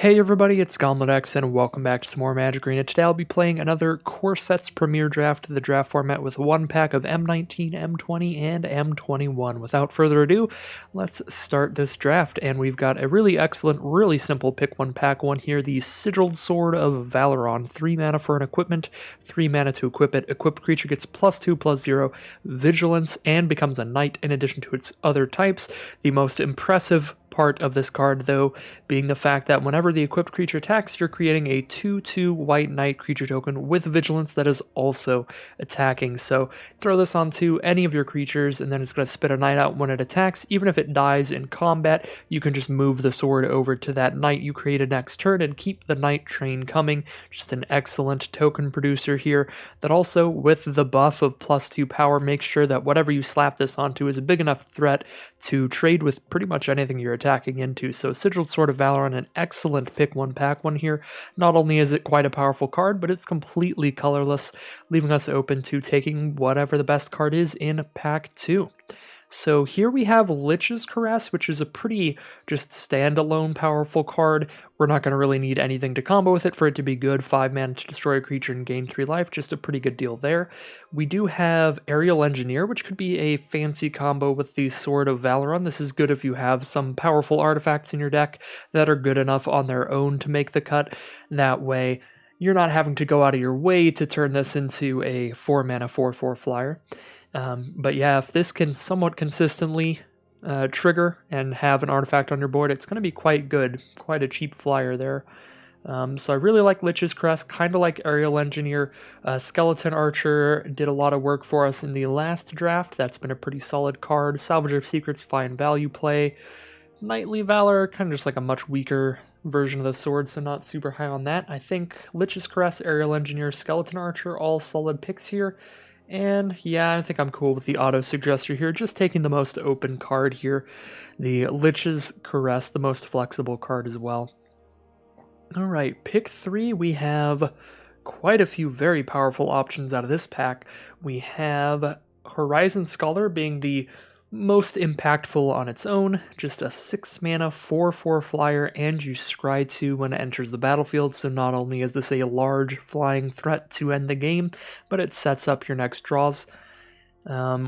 Hey everybody, it's GomblinX and welcome back to some more Magic Arena. Today I'll be playing another Core Sets Premier Draft, the draft format with one pack of M19, M20, and M21. Without further ado, let's start this draft, and we've got a really excellent, really simple pick one pack one here, the Sigiled Sword of Valeron. 3 mana for an equipment, 3 mana to equip it. Equipped creature gets +2/+0 Vigilance and becomes a knight in addition to its other types. The most impressive part of this card, though, being the fact that whenever the equipped creature attacks, you're creating a 2/2 white knight creature token with vigilance that is also attacking. So throw this onto any of your creatures, and then it's going to spit a knight out when it attacks. Even if it dies in combat, you can just move the sword over to that knight you created next turn and keep the knight train coming. Just an excellent token producer here that also, with the buff of +2 power, makes sure that whatever you slap this onto is a big enough threat to trade with pretty much anything you're attacking into. So Sigiled Sword of Valeron, an excellent pick one pack one here. Not only is it quite a powerful card, but it's completely colorless, leaving us open to taking whatever the best card is in pack 2. So here we have Lich's Caress, which is a pretty just standalone powerful card. We're not going to really need anything to combo with it for it to be good. 5 mana to destroy a creature and gain 3 life, just a pretty good deal there. We do have Aerial Engineer, which could be a fancy combo with the Sword of Valeron. This is good if you have some powerful artifacts in your deck that are good enough on their own to make the cut. That way, you're not having to go out of your way to turn this into a 4 mana 4/4 flyer. But yeah, if this can somewhat consistently trigger and have an artifact on your board, it's going to be quite good. Quite a cheap flyer there. So I really like Lich's Crest, kind of like Aerial Engineer. Skeleton Archer did a lot of work for us in the last draft. That's been a pretty solid card. Salvager of Secrets, fine value play. Knightly Valor, kind of just like a much weaker version of the sword, so not super high on that. I think Lich's Caress, Aerial Engineer, Skeleton Archer, all solid picks here. And yeah, I think I'm cool with the auto suggester here, just taking the most open card here. The Lich's Caress, the most flexible card as well. Alright, pick 3, we have quite a few very powerful options out of this pack. We have Horizon Scholar being the most impactful on its own, just a 6 mana 4/4 flyer, and you scry 2 when it enters the battlefield, so not only is this a large flying threat to end the game, but it sets up your next draws.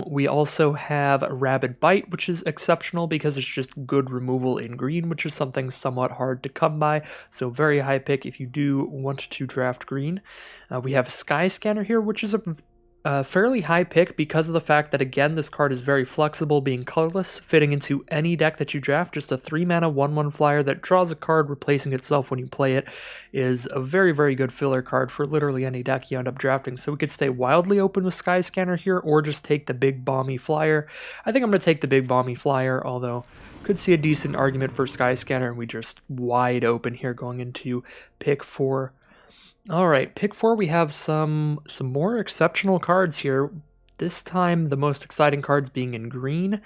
We also have Rabid Bite, which is exceptional because it's just good removal in green, which is something somewhat hard to come by, so very high pick if you do want to draft green. We have Sky Scanner here, which is a fairly high pick because of the fact that, again, this card is very flexible, being colorless, fitting into any deck that you draft. Just a 3 mana 1/1 flyer that draws a card replacing itself when you play it is a very, very good filler card for literally any deck you end up drafting. So we could stay wildly open with Sky Scanner here, or just take the big bomby flyer. I think I'm going to take the big bomby flyer, although could see a decent argument for Sky Scanner, and we just wide open here going into pick 4. Alright, pick 4, we have some more exceptional cards here. This time, the most exciting cards being in green.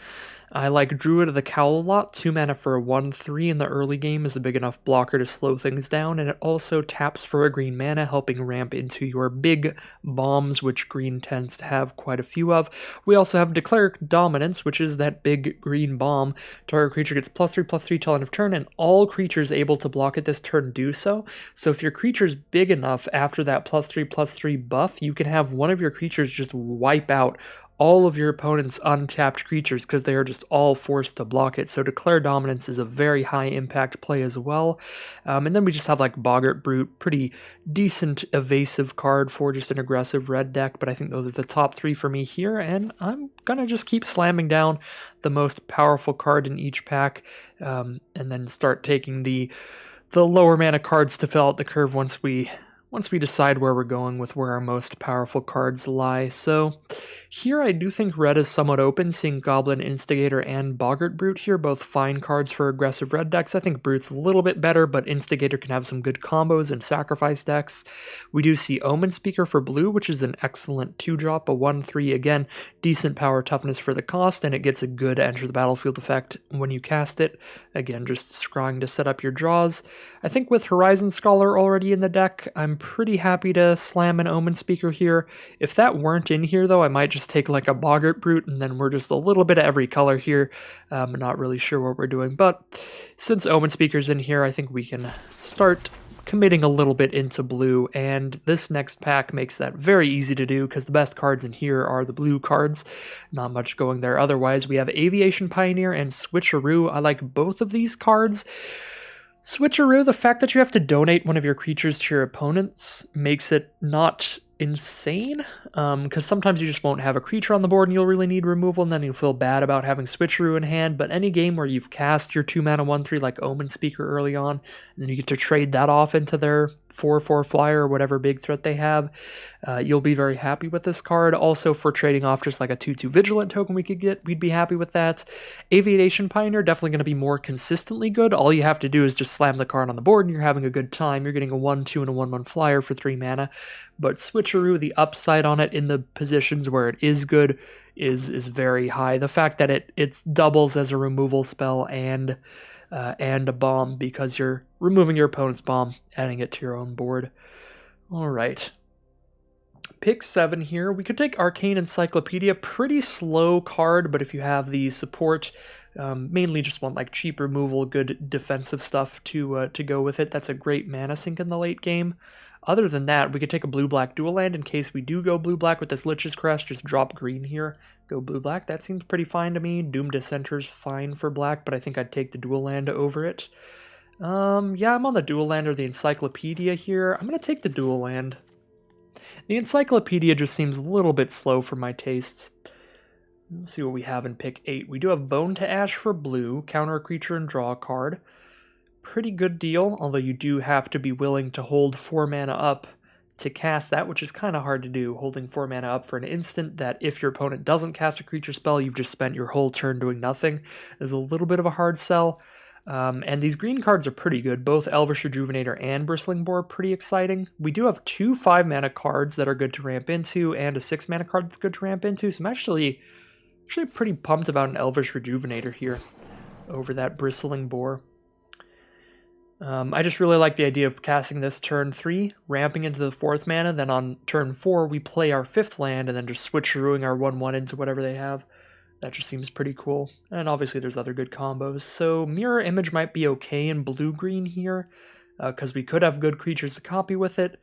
I like Druid of the Cowl a lot. 2 mana for a 1/3 in the early game is a big enough blocker to slow things down, and it also taps for a green mana, helping ramp into your big bombs, which green tends to have quite a few of. We also have Declare Dominance, which is that big green bomb. Target creature gets +3/+3 till end of turn, and all creatures able to block it this turn do so. So if your creature's big enough after that +3/+3 buff, you can have one of your creatures just wipe out all of your opponent's untapped creatures because they are just all forced to block it. So Declare Dominance is a very high impact play as well. And then we just have like Boggart Brute, pretty decent evasive card for just an aggressive red deck, but I think those are the top 3 for me here, and I'm gonna just keep slamming down the most powerful card in each pack, and then start taking the lower mana cards to fill out the curve once we decide where we're going with where our most powerful cards lie. So here I do think red is somewhat open, seeing Goblin Instigator and Boggart Brute here, both fine cards for aggressive red decks. I think Brute's a little bit better, but Instigator can have some good combos in sacrifice decks. We do see Omen Speaker for blue, which is an excellent 2-drop, a 1/3, again, decent power toughness for the cost, and it gets a good enter the battlefield effect when you cast it. Again, just scrying to set up your draws. I think with Horizon Scholar already in the deck, I'm I'm pretty happy to slam an Omen Speaker here. If that weren't in here, though, I might just take like a Boggart Brute, and then we're just a little bit of every color here. Not really sure what we're doing, but since Omen Speaker's in here, I think we can start committing a little bit into blue, and this next pack makes that very easy to do because the best cards in here are the blue cards. Not much going there otherwise. We have Aviation Pioneer and Switcheroo. I like both of these cards. Switcheroo, the fact that you have to donate one of your creatures to your opponents makes it not insane, because sometimes you just won't have a creature on the board and you'll really need removal, and then you'll feel bad about having Switcheroo in hand. But any game where you've cast your 2-mana 1/3 like Omen Speaker early on, and then you get to trade that off into their 4/4 flyer or whatever big threat they have, you'll be very happy with this card. Also, for trading off just like a 2/2 Vigilant token we could get, we'd be happy with that. Aviation Pioneer, definitely going to be more consistently good. All you have to do is just slam the card on the board and you're having a good time. You're getting a 1/2 and a 1/1 flyer for 3 mana. But Switcheroo, the upside on it in the positions where it is good is very high. The fact that it doubles as a removal spell and a bomb, because you're removing your opponent's bomb, adding it to your own board. All right. Pick 7 here. We could take Arcane Encyclopedia. Pretty slow card, but if you have the support, mainly just want like cheap removal, good defensive stuff to go with it. That's a great mana sink in the late game. Other than that, we could take a blue-black dual land in case we do go blue-black with this Lich's Crest. Just drop green here, go blue-black. That seems pretty fine to me. Doom Dissenter's fine for black, but I think I'd take the dual land over it. Yeah, I'm on the dual land or the Encyclopedia here. I'm going to take the dual land. The Encyclopedia just seems a little bit slow for my tastes. Let's see what we have in pick 8. We do have Bone to Ash for blue, counter a creature and draw a card. Pretty good deal, although you do have to be willing to hold 4 mana up to cast that, which is kind of hard to do, holding 4 mana up for an instant that if your opponent doesn't cast a creature spell, you've just spent your whole turn doing nothing, is a little bit of a hard sell. And these green cards are pretty good. Both Elvish Rejuvenator and Bristling Boar are pretty exciting. We do have 2 5-mana cards that are good to ramp into, and a 6-mana card that's good to ramp into, so I'm actually pretty pumped about an Elvish Rejuvenator here over that Bristling Boar. I just really like the idea of casting this turn 3, ramping into the 4th mana, then on turn 4 we play our 5th land, and then just switcherooing our 1/1 into whatever they have. That just seems pretty cool. And obviously there's other good combos. So Mirror Image might be okay in blue-green here, because we could have good creatures to copy with it.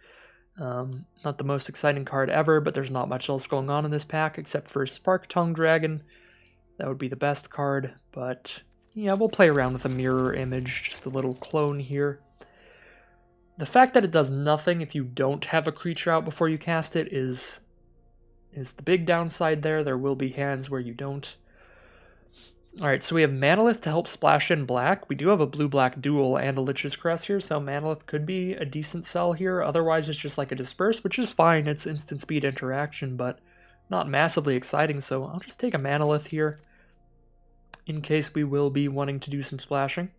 Not the most exciting card ever, but there's not much else going on in this pack except for Spark Tongue Dragon. That would be the best card, but yeah, we'll play around with a Mirror Image, just a little clone here. The fact that it does nothing if you don't have a creature out before you cast it is the big downside there. There will be hands where you don't. Alright, so we have Manalith to help splash in black. We do have a blue-black duel and a Lich's Crest here, so Manalith could be a decent sell here. Otherwise, it's just like a Disperse, which is fine. It's instant speed interaction, but not massively exciting, so I'll just take a Manalith here in case we will be wanting to do some splashing.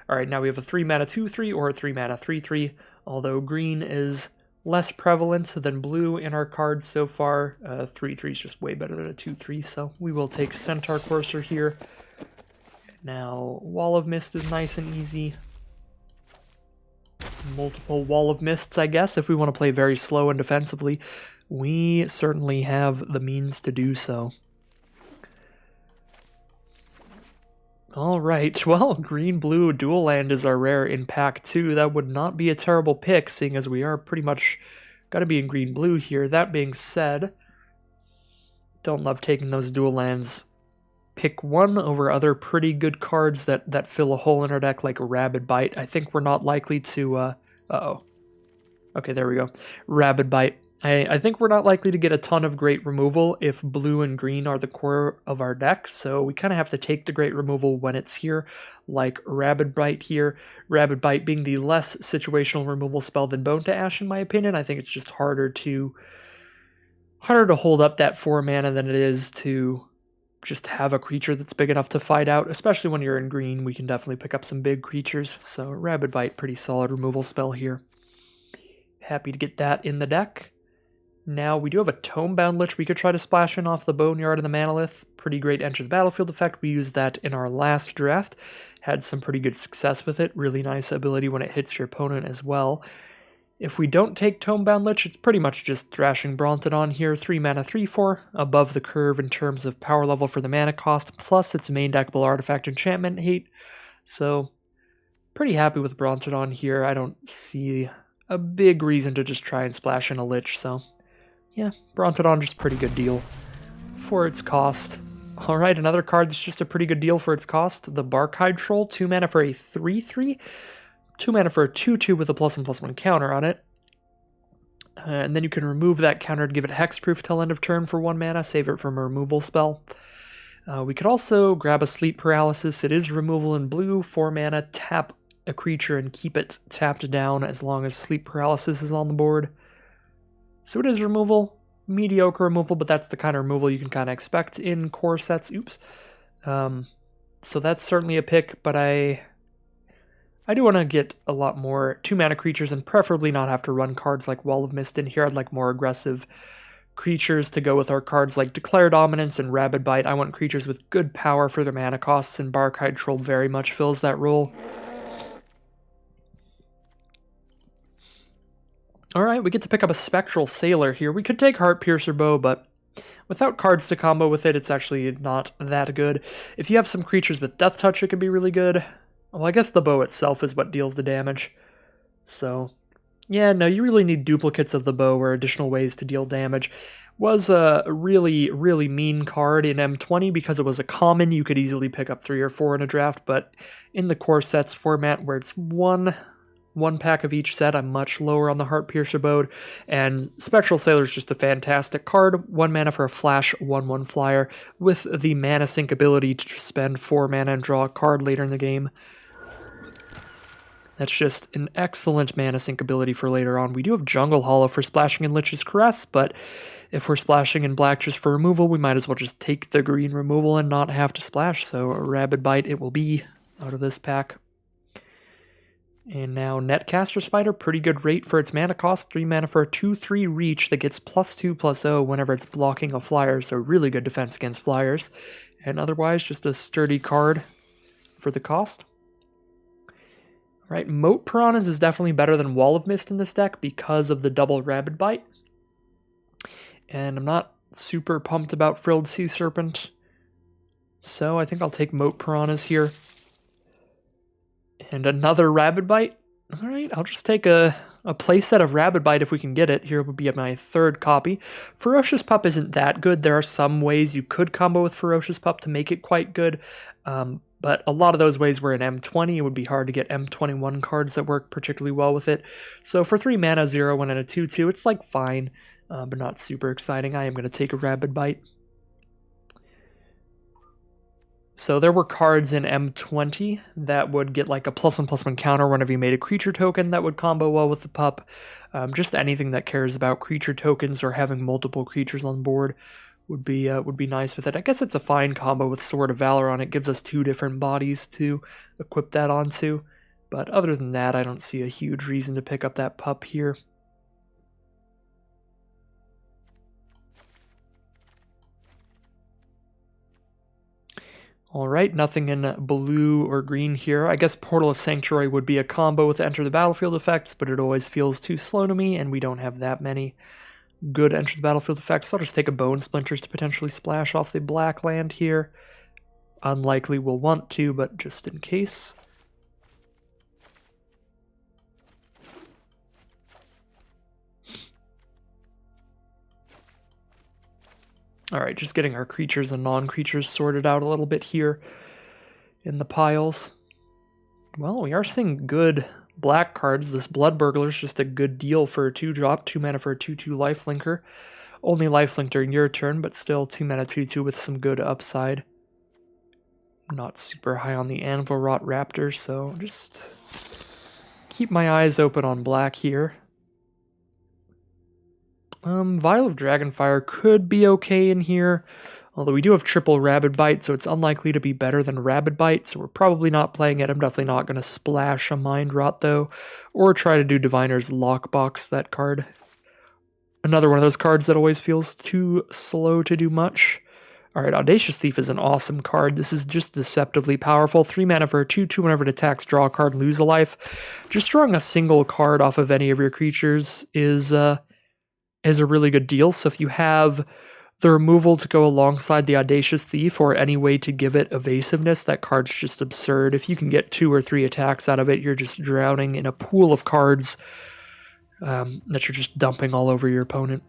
Alright, now we have a 3-mana 2/3 or a 3-mana 3/3, although green is less prevalent than blue in our cards so far. 3/3 is just way better than a 2/3, so we will take Centaur Courser here. Now, Wall of Mist is nice and easy. Multiple Wall of Mists, I guess, if we want to play very slow and defensively. We certainly have the means to do so. Alright, well, green-blue dual land is our rare in pack 2. That would not be a terrible pick, seeing as we are pretty much gotta be in green-blue here. That being said, don't love taking those dual lands. Pick 1 over other pretty good cards that fill a hole in our deck, like Rabid Bite. I think we're not likely to, uh-oh. Okay, there we go. Rabid Bite. I think we're not likely to get a ton of great removal if blue and green are the core of our deck, so we kind of have to take the great removal when it's here, like Rabid Bite here. Rabid Bite being the less situational removal spell than Bone to Ash, in my opinion. I think it's just harder to hold up that 4 mana than it is to just have a creature that's big enough to fight out, especially when you're in green. We can definitely pick up some big creatures, so Rabid Bite, pretty solid removal spell here. Happy to get that in the deck. Now, we do have a Tomebound Lich we could try to splash in off the Boneyard and the Manalith. Pretty great enter the battlefield effect. We used that in our last draft. Had some pretty good success with it. Really nice ability when it hits your opponent as well. If we don't take Tomebound Lich, it's pretty much just thrashing Brontodon here. 3 mana, 3/4, above the curve in terms of power level for the mana cost, plus its main deckable artifact enchantment hate. So, pretty happy with Brontodon here. I don't see a big reason to just try and splash in a Lich, so yeah, Brontodon just pretty good deal for its cost. Alright, another card that's just a pretty good deal for its cost, the Barkhide Troll, 2 mana for a 3/3. 2 mana for a 2/2 with a +1/+1 counter on it. And then you can remove that counter to give it hexproof till end of turn for 1 mana, save it from a removal spell. We could also grab a Sleep Paralysis. It is removal in blue, 4 mana, tap a creature and keep it tapped down as long as Sleep Paralysis is on the board. So it is removal, mediocre removal, but that's the kind of removal you can kind of expect in core sets. Oops. So that's certainly a pick, but I do want to get a lot more 2 mana creatures and preferably not have to run cards like Wall of Mist in here. I'd like more aggressive creatures to go with our cards like Declare Dominance and Rabid Bite. I want creatures with good power for their mana costs, and Barkhide Troll very much fills that role. Alright, we get to pick up a Spectral Sailor here. We could take Heart Piercer Bow, but without cards to combo with it, it's actually not that good. If you have some creatures with Death Touch, it could be really good. Well, I guess the bow itself is what deals the damage. So, yeah, no, you really need duplicates of the bow or additional ways to deal damage. Was a really, really mean card in M20 because it was a common. You could easily pick up 3 or 4 in a draft, but in the core sets format where it's one pack of each set, I'm much lower on the Heart Piercer Bow, and Spectral Sailor is just a fantastic card. 1 mana for a flash, 1/1 flyer, with the mana sink ability to just spend 4 mana and draw a card later in the game. That's just an excellent mana sink ability for later on. We do have Jungle Hollow for splashing in Lich's Caress, but if we're splashing in black just for removal, we might as well just take the green removal and not have to splash, so a Rabid Bite it will be out of this pack. And now Netcaster Spider, pretty good rate for its mana cost. 3 mana for a 2/3 reach that gets +2/+0 whenever it's blocking a flyer, so really good defense against flyers. And otherwise, just a sturdy card for the cost. Right, Moat Piranhas is definitely better than Wall of Mist in this deck because of the double Rabid Bite. And I'm not super pumped about Frilled Sea Serpent, so I think I'll take Moat Piranhas here. And another Rabid Bite. Alright, I'll just take a playset of Rabid Bite if we can get it. Here would be my 3rd copy. Ferocious Pup isn't that good. There are some ways you could combo with Ferocious Pup to make it quite good. But a lot of those ways were in M20. It would be hard to get M21 cards that work particularly well with it. So for 3 mana, 0/1, and a 2/2, it's like fine, but not super exciting. I am going to take a Rabid Bite. So there were cards in M20 that would get like a +1/+1 counter whenever you made a creature token that would combo well with the pup. Just anything that cares about creature tokens or having multiple creatures on board would be nice with it. I guess it's a fine combo with Sword of Valeron. It gives us 2 different bodies to equip that onto. But other than that, I don't see a huge reason to pick up that pup here. Alright, nothing in blue or green here. I guess Portal of Sanctuary would be a combo with Enter the Battlefield effects, but it always feels too slow to me, and we don't have that many good Enter the Battlefield effects, so I'll just take a Bone Splinters to potentially splash off the black land here. Unlikely we'll want to, but just in case. Alright, just getting our creatures and non-creatures sorted out a little bit here in the piles. Well, we are seeing good black cards. This Blood Burglar is just a good deal for a 2-drop, 2 mana for a 2/2 lifelinker. Only lifelink during your turn, but still 2 mana 2/2 with some good upside. Not super high on the Anvil Rot Raptor, so just keep my eyes open on black here. Vial of Dragonfire could be okay in here, although we do have triple Rabid Bite, so it's unlikely to be better than Rabid Bite, so we're probably not playing it. I'm definitely not going to splash a Mind Rot, though, or try to do Diviner's Lockbox, that card. Another one of those cards that always feels too slow to do much. Alright, Audacious Thief is an awesome card. This is just deceptively powerful. 3 mana for a 2/2 whenever it attacks, draw a card, lose a life. Just drawing a single card off of any of your creatures is a really good deal. So if you have the removal to go alongside the Audacious Thief or any way to give it evasiveness, that card's just absurd. If you can get 2 or 3 attacks out of it, you're just drowning in a pool of cards that you're just dumping all over your opponent.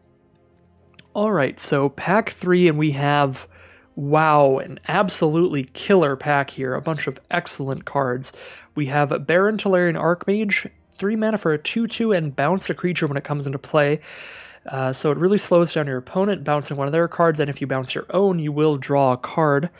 Alright, so pack 3, and we have, wow, an absolutely killer pack here. A bunch of excellent cards. We have Baron Tolarian Archmage, 3 mana for a 2/2 and bounce a creature when it comes into play. So it really slows down your opponent, bouncing one of their cards, and if you bounce your own, you will draw a card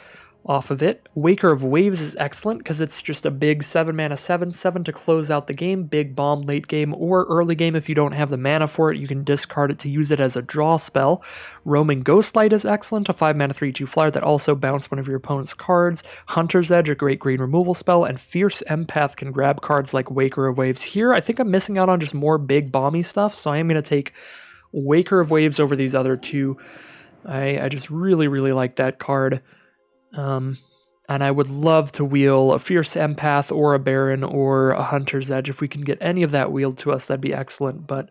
off of it. Waker of Waves is excellent because it's just a big 7 mana 7/7 to close out the game. Big bomb late game or early game. If you don't have the mana for it, you can discard it to use it as a draw spell. Roaming Ghostlight is excellent, a 5 mana 3/2 flyer that also bounce one of your opponent's cards. Hunter's Edge, a great green removal spell, and Fierce Empath can grab cards like Waker of Waves. Here, I think I'm missing out on just more big bomby stuff, so I am going to take Waker of Waves over these other two. I just really, really like that card. And I would love to wheel a Fierce Empath or a Baron or a Hunter's Edge. If we can get any of that wheeled to us, that'd be excellent, but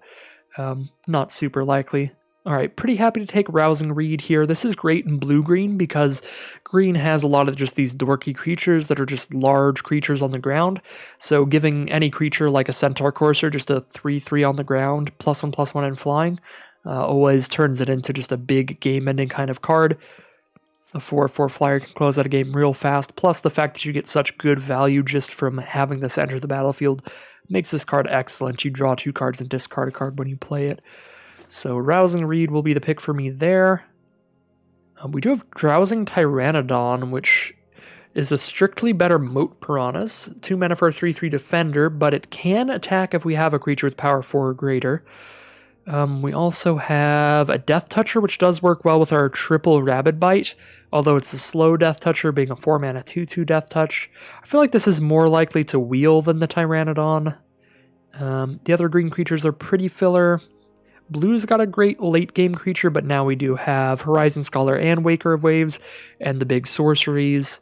not super likely. Alright, pretty happy to take Rousing Reed here. This is great in blue-green because green has a lot of just these dorky creatures that are just large creatures on the ground. So giving any creature like a Centaur Courser just a 3/3 on the ground, +1/+1 and flying, always turns it into just a big game-ending kind of card. A 4/4 flyer can close out a game real fast, plus the fact that you get such good value just from having this enter the battlefield makes this card excellent. You draw 2 cards and discard a card when you play it. So Rousing Reed will be the pick for me there. We do have Drowsing Tyrannodon, which is a strictly better Moat Piranhas. 2 mana for a 3/3 defender, but it can attack if we have a creature with power 4 or greater. We also have a Death Toucher, which does work well with our triple Rabid Bite, although it's a slow Death Toucher, being a 4 mana 2/2 Death Touch. I feel like this is more likely to wheel than the Tyrannodon. The other green creatures are pretty filler. Blue's got a great late game creature, but now we do have Horizon Scholar and Waker of Waves, and the big sorceries.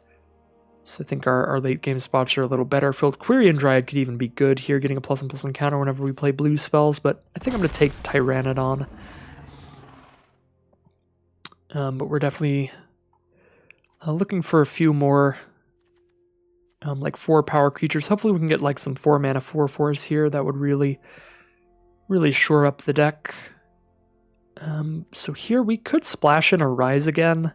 So I think our late game spots are a little better filled. Quirion Dryad could even be good here, getting a +1/+1 counter whenever we play blue spells, but I think I'm going to take Tyrannodon. But we're definitely looking for a few more like 4 power creatures. Hopefully we can get like some 4 mana 4/4s here. That would really shore up the deck. So here we could splash in a Rise Again,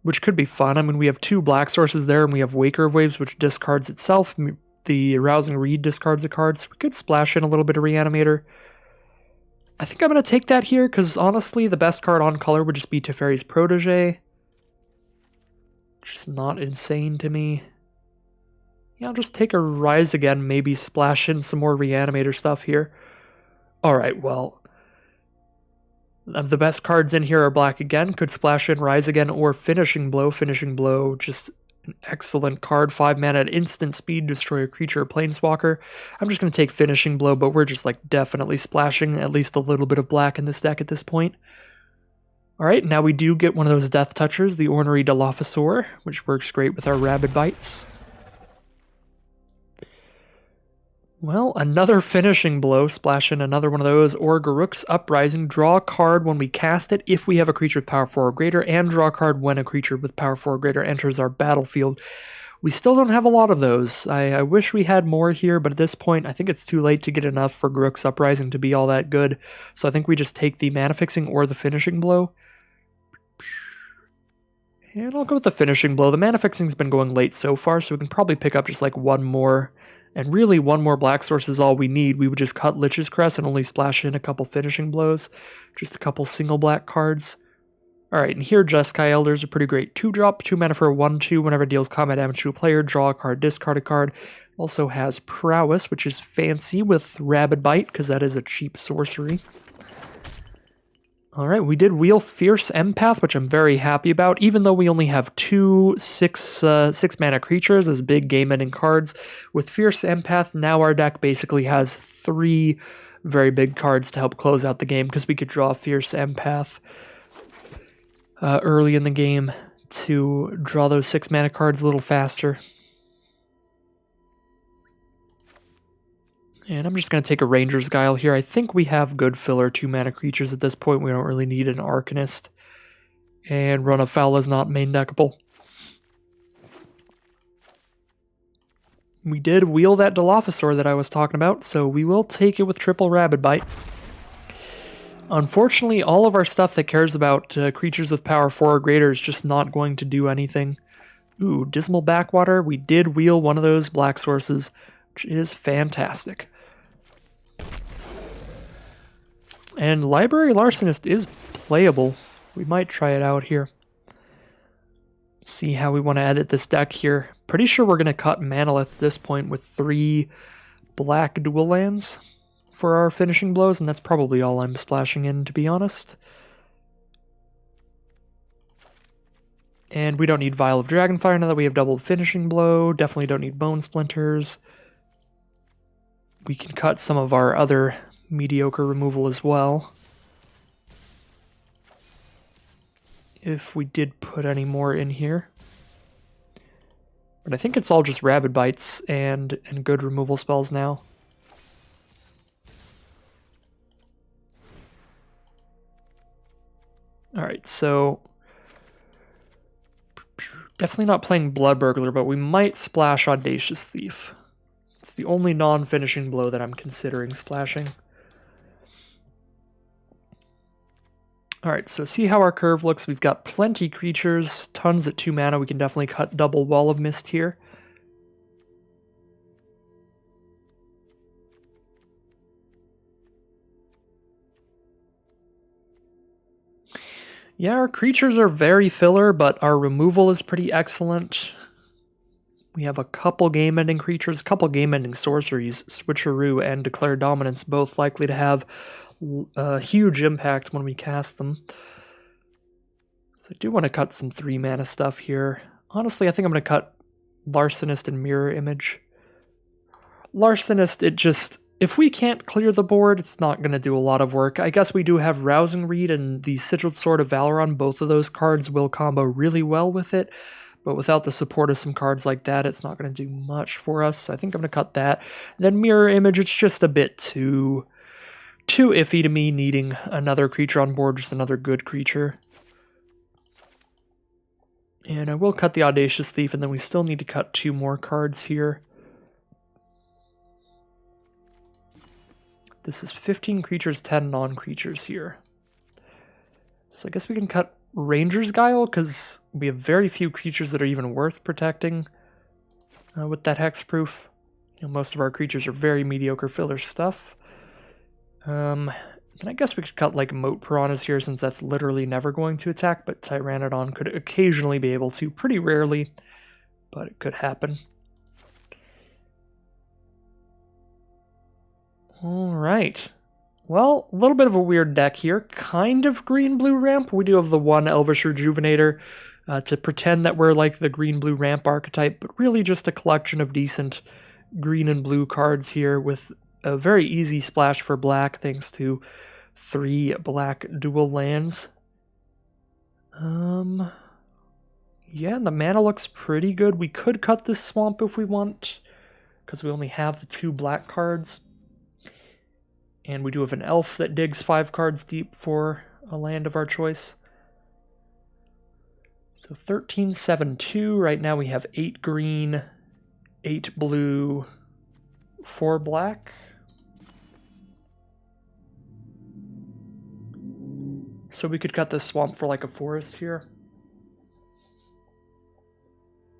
which could be fun. I mean, we have 2 black sources there, and we have Waker of Waves, which discards itself. The Rousing Reed discards a card, so we could splash in a little bit of Reanimator. I think I'm going to take that here, because honestly, the best card on color would just be Teferi's Protege. Which is not insane to me. Yeah, I'll just take a Rise Again, maybe splash in some more Reanimator stuff here. Alright, well, the best cards in here are black again. Could splash in Rise Again or Finishing Blow. Finishing Blow, just an excellent card. 5 mana at instant speed, destroy a creature or planeswalker. I'm just going to take Finishing Blow, but we're just like definitely splashing at least a little bit of black in this deck at this point. Alright, now we do get one of those Death Touchers, the Ornery Dilophosaur, which works great with our Rabid Bites. Well, another Finishing Blow, splash in another one of those, or Garruk's Uprising, draw a card when we cast it if we have a creature with power 4 or greater, and draw a card when a creature with power 4 or greater enters our battlefield. We still don't have a lot of those. I wish we had more here, but at this point, I think it's too late to get enough for Garruk's Uprising to be all that good, so I think we just take the Mana Fixing or the Finishing Blow. And I'll go with the Finishing Blow. The Mana Fixing's been going late so far, so we can probably pick up just like one more. And really, one more black source is all we need. We would just cut Lich's Crest and only splash in a couple Finishing Blows. Just a couple single black cards. Alright, and here Jeskai Elders are pretty great. 2-drop, 2 mana for a 1/2. Whenever it deals combat damage to a player, draw a card, discard a card. Also has Prowess, which is fancy with Rabid Bite, because that is a cheap sorcery. Alright, we did wheel Fierce Empath, which I'm very happy about, even though we only have 2 6 mana creatures as big game-ending cards. With Fierce Empath, now our deck basically has 3 very big cards to help close out the game, because we could draw Fierce Empath. early in the game to draw those 6 mana cards a little faster. And I'm just going to take a Ranger's Guile here. I think we have good filler 2 mana creatures at this point. We don't really need an Arcanist. And Run of Foul is not main deckable. We did wheel that Dilophosaur that I was talking about, so we will take it with triple Rabid Bite. Unfortunately, all of our stuff that cares about creatures with power 4 or greater is just not going to do anything. Ooh, Dismal Backwater. We did wheel one of those black sources, which is fantastic. And Library Larcenist is playable. We might try it out here. See how we want to edit this deck here. Pretty sure we're going to cut Manalith at this point with 3 black dual lands for our finishing blows, and that's probably all I'm splashing in, to be honest. And we don't need Vial of Dragonfire now that we have double finishing blow. Definitely don't need Bone Splinters. We can cut some of our other mediocre removal as well, if we did put any more in here. But I think it's all just Rabid Bites and good removal spells now. Alright, so definitely not playing Blood Burglar, but we might splash Audacious Thief. It's the only non-finishing blow that I'm considering splashing. Alright, so see how our curve looks. We've got plenty creatures, tons at 2 mana. We can definitely cut double Wall of Mist here. Yeah, our creatures are very filler, but our removal is pretty excellent. We have a couple game-ending creatures, a couple game-ending sorceries, Switcheroo and Declare Dominance, both likely to have a huge impact when we cast them. So I do want to cut some 3 mana stuff here. Honestly, I think I'm going to cut Larcenist and Mirror Image. Larcenist, it just... if we can't clear the board, it's not going to do a lot of work. I guess we do have Rousing Reed and the Sigiled Sword of Valeron. Both of those cards will combo really well with it. But without the support of some cards like that, it's not going to do much for us. I think I'm going to cut that. And then Mirror Image, it's just a bit too iffy to me, needing another creature on board, just another good creature. And I will cut the Audacious Thief, and then we still need to cut 2 more cards here. This is 15 creatures, 10 non-creatures here. So I guess we can cut Ranger's Guile, because we have very few creatures that are even worth protecting with that hexproof. You know, most of our creatures are very mediocre filler stuff. And I guess we could cut like Moat Piranhas here, since that's literally never going to attack, but Tyrannodon could occasionally be able to, pretty rarely, but it could happen. Alright. Well, a little bit of a weird deck here. Kind of green-blue ramp. We do have the one Elvish Rejuvenator to pretend that we're like the green-blue ramp archetype, but really just a collection of decent green and blue cards here with a very easy splash for black thanks to 3 black dual lands. Yeah, and the mana looks pretty good. We could cut this swamp if we want, because we only have the 2 black cards. And we do have an elf that digs 5 cards deep for a land of our choice. So 13, 7, 2. Right now we have 8 green, 8 blue, 4 black. So we could cut this swamp for like a forest here.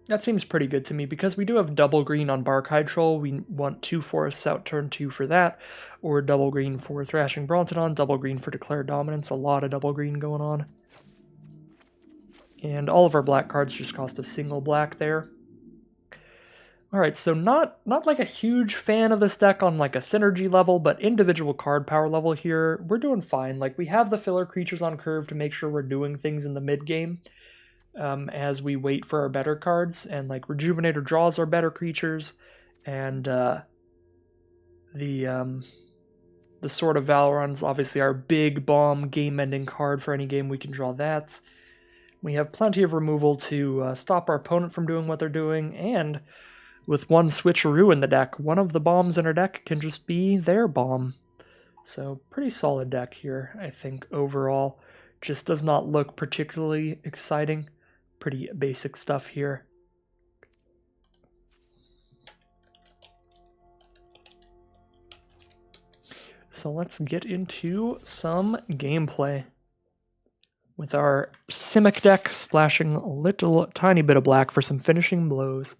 That seems pretty good to me, because we do have double green on Barkhide Troll. We want 2 forests out turn 2 for that, or double green for Thrashing Brontodon, double green for Declare Dominance, a lot of double green going on. And all of our black cards just cost a single black there. Alright, so not like a huge fan of this deck on like a synergy level, but individual card power level here, we're doing fine. Like, we have the filler creatures on curve to make sure we're doing things in the mid-game. As we wait for our better cards, and like Rejuvenator draws our better creatures, and the Sword of Valeron's obviously our big bomb game-ending card for any game we can draw that. We have plenty of removal to stop our opponent from doing what they're doing, and with one switcheroo in the deck, one of the bombs in our deck can just be their bomb. So pretty solid deck here, I think, overall. Just does not look particularly exciting. Pretty basic stuff here. So let's get into some gameplay. With our Simic deck splashing a little tiny bit of black for some finishing blows.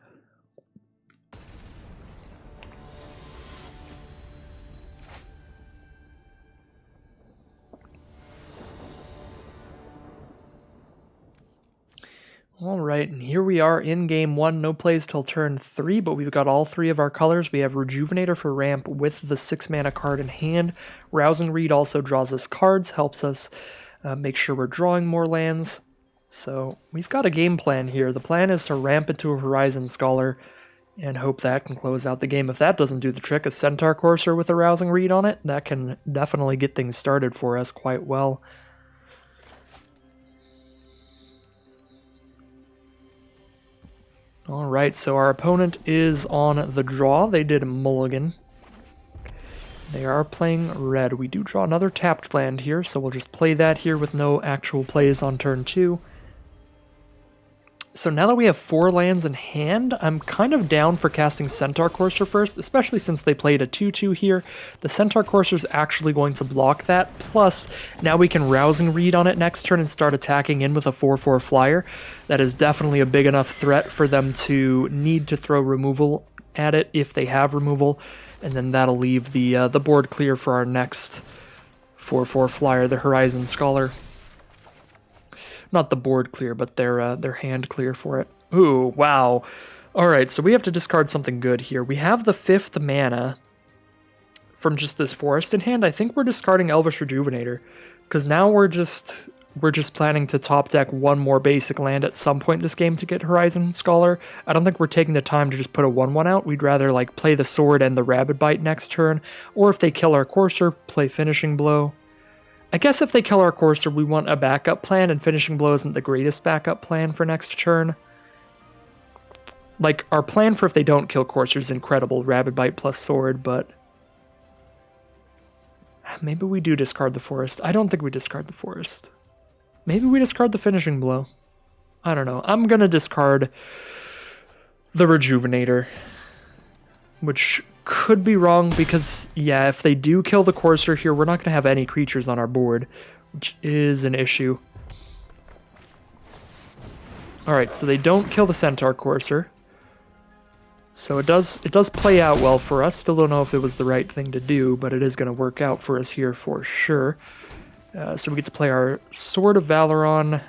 Alright, and here we are in game 1. No plays till turn 3, but we've got all 3 of our colors. We have Rejuvenator for ramp with the 6 mana card in hand. Rousing Reed also draws us cards, helps us make sure we're drawing more lands. So we've got a game plan here. The plan is to ramp it to a Horizon Scholar and hope that can close out the game. If that doesn't do the trick, a Centaur Courser with a Rousing Reed on it, that can definitely get things started for us quite well. Alright, so our opponent is on the draw. They did a mulligan. They are playing red. We do draw another tapped land here, so we'll just play that here with no actual plays on turn 2. So now that we have 4 lands in hand, I'm kind of down for casting Centaur Courser first, especially since they played a 2-2 here. The Centaur Courser is actually going to block that, plus now we can Rousing Reed on it next turn and start attacking in with a 4-4 flyer. That is definitely a big enough threat for them to need to throw removal at it if they have removal, and then that'll leave the board clear for our next 4-4 flyer, the Horizon Scholar. Not the board clear, but their hand clear for it. Ooh, wow. Alright, so we have to discard something good here. We have the 5th mana from just this forest in hand. I think we're discarding Elvish Rejuvenator, because now we're just planning to top deck one more basic land at some point in this game to get Horizon Scholar. I don't think we're taking the time to just put a 1-1 out. We'd rather like play the Sword and the Rabid Bite next turn, or if they kill our Courser, play Finishing Blow. I guess if they kill our Courser, we want a backup plan, and Finishing Blow isn't the greatest backup plan for next turn. Like, our plan for if they don't kill Courser is incredible, Rabid Bite plus Sword, but maybe we do discard the Forest. I don't think we discard the Forest. Maybe we discard the Finishing Blow. I don't know. I'm gonna discard the Rejuvenator, which could be wrong because, yeah, if they do kill the Courser here, we're not going to have any creatures on our board, which is an issue. Alright, so they don't kill the Centaur Courser. So it does play out well for us. Still don't know if it was the right thing to do, but it is going to work out for us here for sure. So we get to play our Sword of Valeron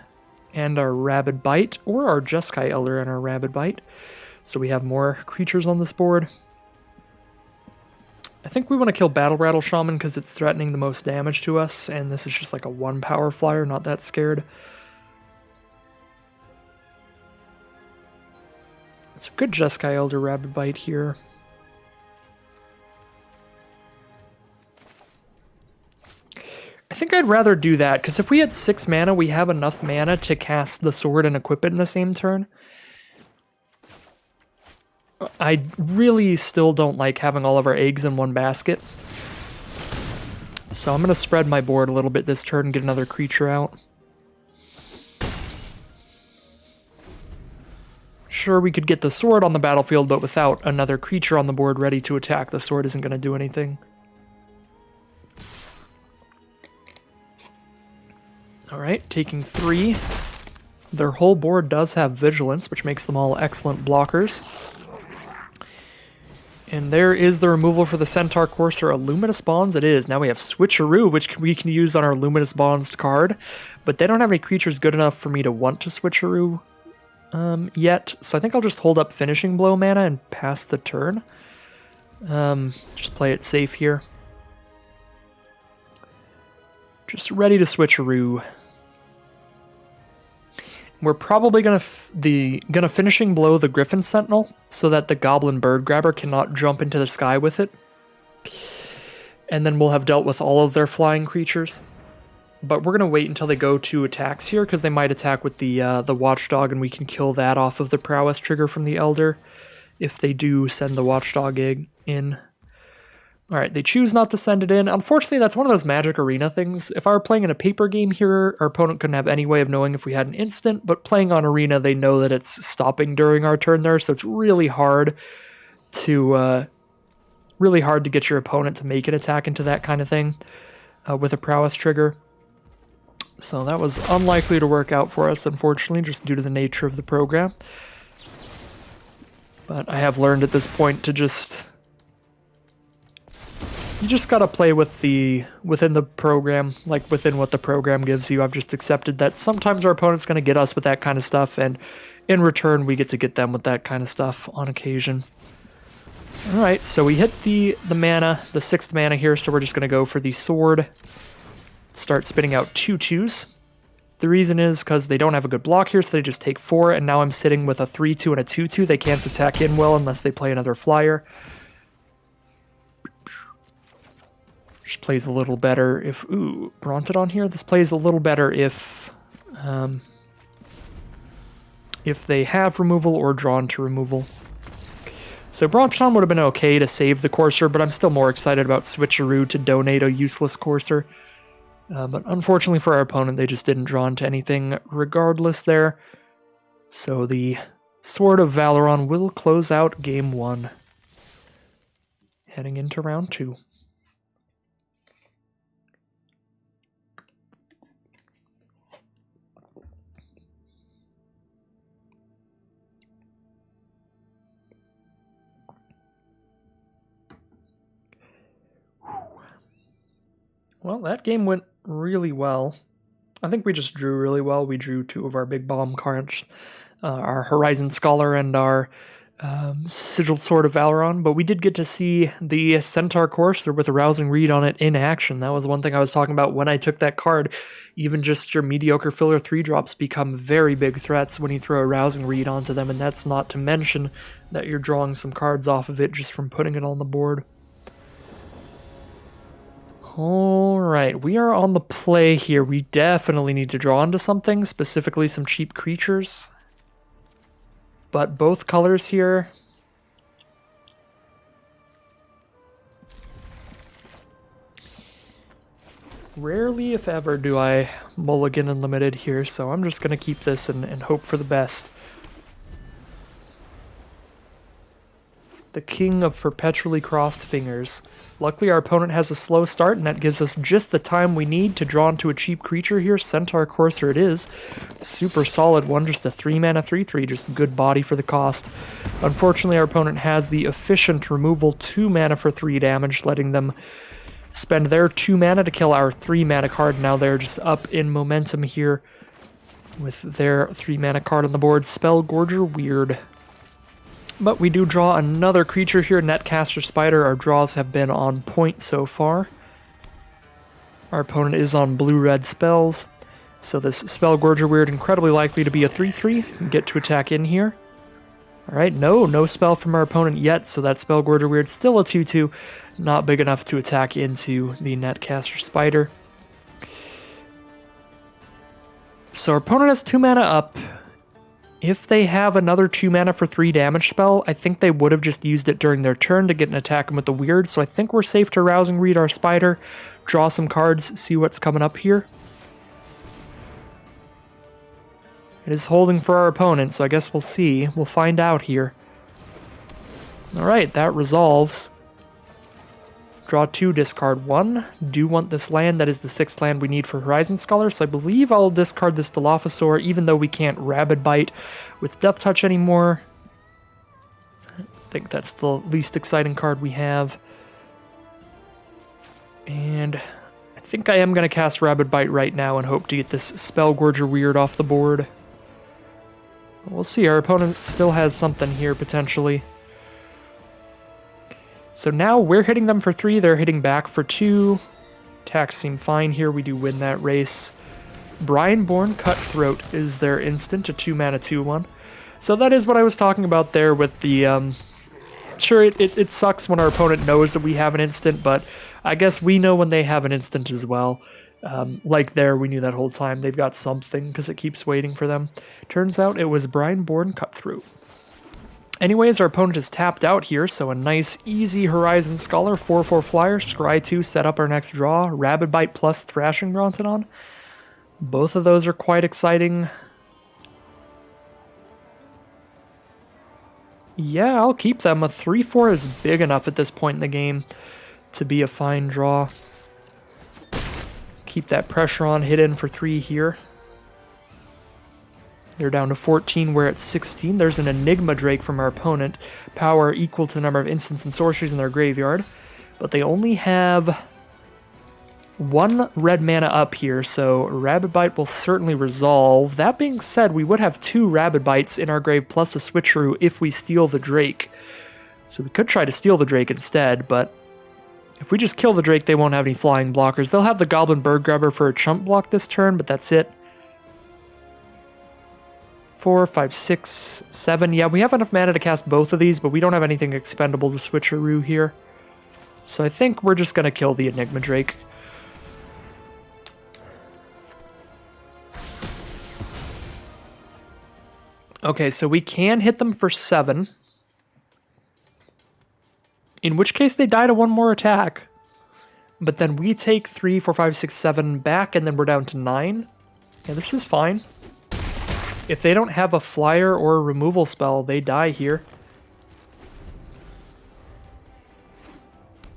and our Rabid Bite, or our Jeskai Elder and our Rabid Bite. So we have more creatures on this board. I think we want to kill Battle Rattle Shaman because it's threatening the most damage to us, and this is just like a 1 power flyer, not that scared. It's a good Jeskai Elder Rabid Bite here. I think I'd rather do that, because if we had 6 mana, we have enough mana to cast the Sword and equip it in the same turn. I really still don't like having all of our eggs in one basket. So I'm going to spread my board a little bit this turn and get another creature out. Sure, we could get the Sword on the battlefield, but without another creature on the board ready to attack, the Sword isn't going to do anything. Alright, taking 3. Their whole board does have Vigilance, which makes them all excellent blockers. And there is the removal for the Centaur Courser. A Luminous Bonds it is. Now we have Switcheroo, which we can use on our Luminous Bonds card. But they don't have any creatures good enough for me to want to Switcheroo yet. So I think I'll just hold up Finishing Blow mana and pass the turn. Just play it safe here. Just ready to Switcheroo. We're probably gonna Finishing Blow the Griffin Sentinel so that the Goblin Bird Grabber cannot jump into the sky with it. And then we'll have dealt with all of their flying creatures. But we're going to wait until they go to attacks here, because they might attack with the Watchdog, and we can kill that off of the Prowess trigger from the Elder if they do send the Watchdog egg in. Alright, they choose not to send it in. Unfortunately, that's one of those Magic Arena things. If I were playing in a paper game here, our opponent couldn't have any way of knowing if we had an instant, but playing on Arena, they know that it's stopping during our turn there, so it's really hard to get your opponent to make an attack into that kind of thing with a Prowess trigger. So that was unlikely to work out for us, unfortunately, just due to the nature of the program. But I have learned at this point to you just gotta play within the program, like within what the program gives you. I've just accepted that sometimes our opponent's gonna get us with that kind of stuff, and in return we get to get them with that kind of stuff on occasion. Alright, so we hit the mana, the 6th mana here, so we're just gonna go for the sword. Start spitting out 2/2s. The reason is because they don't have a good block here, so they just take 4, and now I'm sitting with a 3/2 and a 2/2. They can't attack in well unless they play another flyer. Which plays a little better if... Ooh, Brontodon here? This plays a little better if they have removal or drawn to removal. So Brontodon would have been okay to save the Courser, but I'm still more excited about Switcheroo to donate a useless Courser. But unfortunately for our opponent, they just didn't draw into anything regardless there. So the Sword of Valeron will close out Game 1. Heading into Round 2. Well, that game went really well. I think we just drew really well. We drew 2 of our big bomb cards, our Horizon Scholar and our Sigiled Sword of Valeron, but we did get to see the Centaur Courser with a Rousing Reed on it in action. That was one thing I was talking about when I took that card. Even just your mediocre filler 3-drops become very big threats when you throw a Rousing Reed onto them, and that's not to mention that you're drawing some cards off of it just from putting it on the board. Alright, we are on the play here. We definitely need to draw into something, specifically some cheap creatures. But both colors here... Rarely, if ever, do I mulligan Unlimited here, so I'm just going to keep this and hope for the best. The King of Perpetually Crossed Fingers. Luckily our opponent has a slow start, and that gives us just the time we need to draw into a cheap creature here. Centaur Courser it is. Super solid one, just a 3-mana 3/3, just good body for the cost. Unfortunately our opponent has the Efficient Removal 2 mana for 3 damage, letting them spend their 2 mana to kill our 3 mana card. Now they're just up in momentum here with their 3 mana card on the board. Spellgorger Weird. But we do draw another creature here, Netcaster Spider. Our draws have been on point so far. Our opponent is on blue-red spells, so this Spellgorger Weird incredibly likely to be a 3/3. Get to attack in here. Alright, no spell from our opponent yet, so that Spellgorger Weird still a 2/2, not big enough to attack into the Netcaster Spider. So our opponent has 2 mana up. If they have another 2 mana for 3 damage spell, I think they would have just used it during their turn to get an attack with the Weird, so I think we're safe to Rousing Reed our Spider, draw some cards, see what's coming up here. It is holding for our opponent, so I guess we'll see. We'll find out here. Alright, that resolves. Draw 2, discard 1. Do want this land. That is the 6th land we need for Horizon Scholar, so I believe I'll discard this Dilophosaur, even though we can't Rabid Bite with Death Touch anymore. I think that's the least exciting card we have. And I think I am going to cast Rabid Bite right now and hope to get this Spellgorger Weird off the board. We'll see. Our opponent still has something here, potentially. So now we're hitting them for 3, they're hitting back for 2. Attacks seem fine here, we do win that race. Brineborn Cutthroat is their instant, a 2 mana 2/1. So that is what I was talking about there with the... Sure, it sucks when our opponent knows that we have an instant, but I guess we know when they have an instant as well. Like there, we knew that whole time they've got something because it keeps waiting for them. Turns out it was Brineborn Cutthroat. Anyways, our opponent is tapped out here, so a nice, easy Horizon Scholar, 4/4 flyer, Scry 2, set up our next draw, Rabid Bite plus Thrashing Brontodon. Both of those are quite exciting. Yeah, I'll keep them. A 3/4 is big enough at this point in the game to be a fine draw. Keep that pressure on, hit in for 3 here. They're down to 14, we're at 16. There's an Enigma Drake from our opponent. Power equal to the number of instants and sorceries in their graveyard. But they only have 1 red mana up here, so Rabid Bite will certainly resolve. That being said, we would have 2 Rabid Bites in our grave plus a Switcheroo if we steal the Drake. So we could try to steal the Drake instead, but if we just kill the Drake, they won't have any flying blockers. They'll have the Goblin Bird Grabber for a chump block this turn, but that's it. 4, 5, 6, 7. Yeah, we have enough mana to cast both of these, but we don't have anything expendable to Switcheroo here. So I think we're just going to kill the Enigma Drake. Okay, so we can hit them for 7. In which case they die to 1 more attack. But then we take 3, 4, 5, 6, 7 back, and then we're down to 9. Yeah, this is fine. If they don't have a flyer or a removal spell, they die here.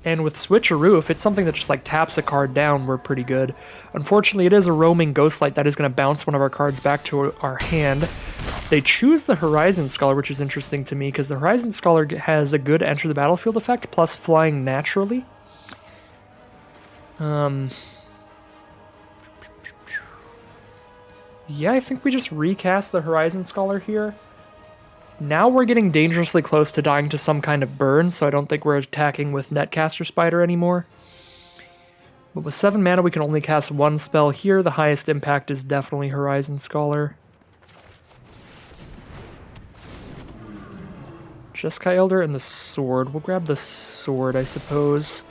And with Switcheroo, if it's something that just like taps a card down, we're pretty good. Unfortunately, it is a roaming Ghostlight that is going to bounce one of our cards back to our hand. They choose the Horizon Scholar, which is interesting to me, because the Horizon Scholar has a good enter the battlefield effect, plus flying naturally. Yeah, I think we just recast the Horizon Scholar here. Now we're getting dangerously close to dying to some kind of burn, so I don't think we're attacking with Netcaster Spider anymore. But with 7 mana, we can only cast 1 spell here. The highest impact is definitely Horizon Scholar. Jeskai Elder and the Sword. We'll grab the Sword, I suppose,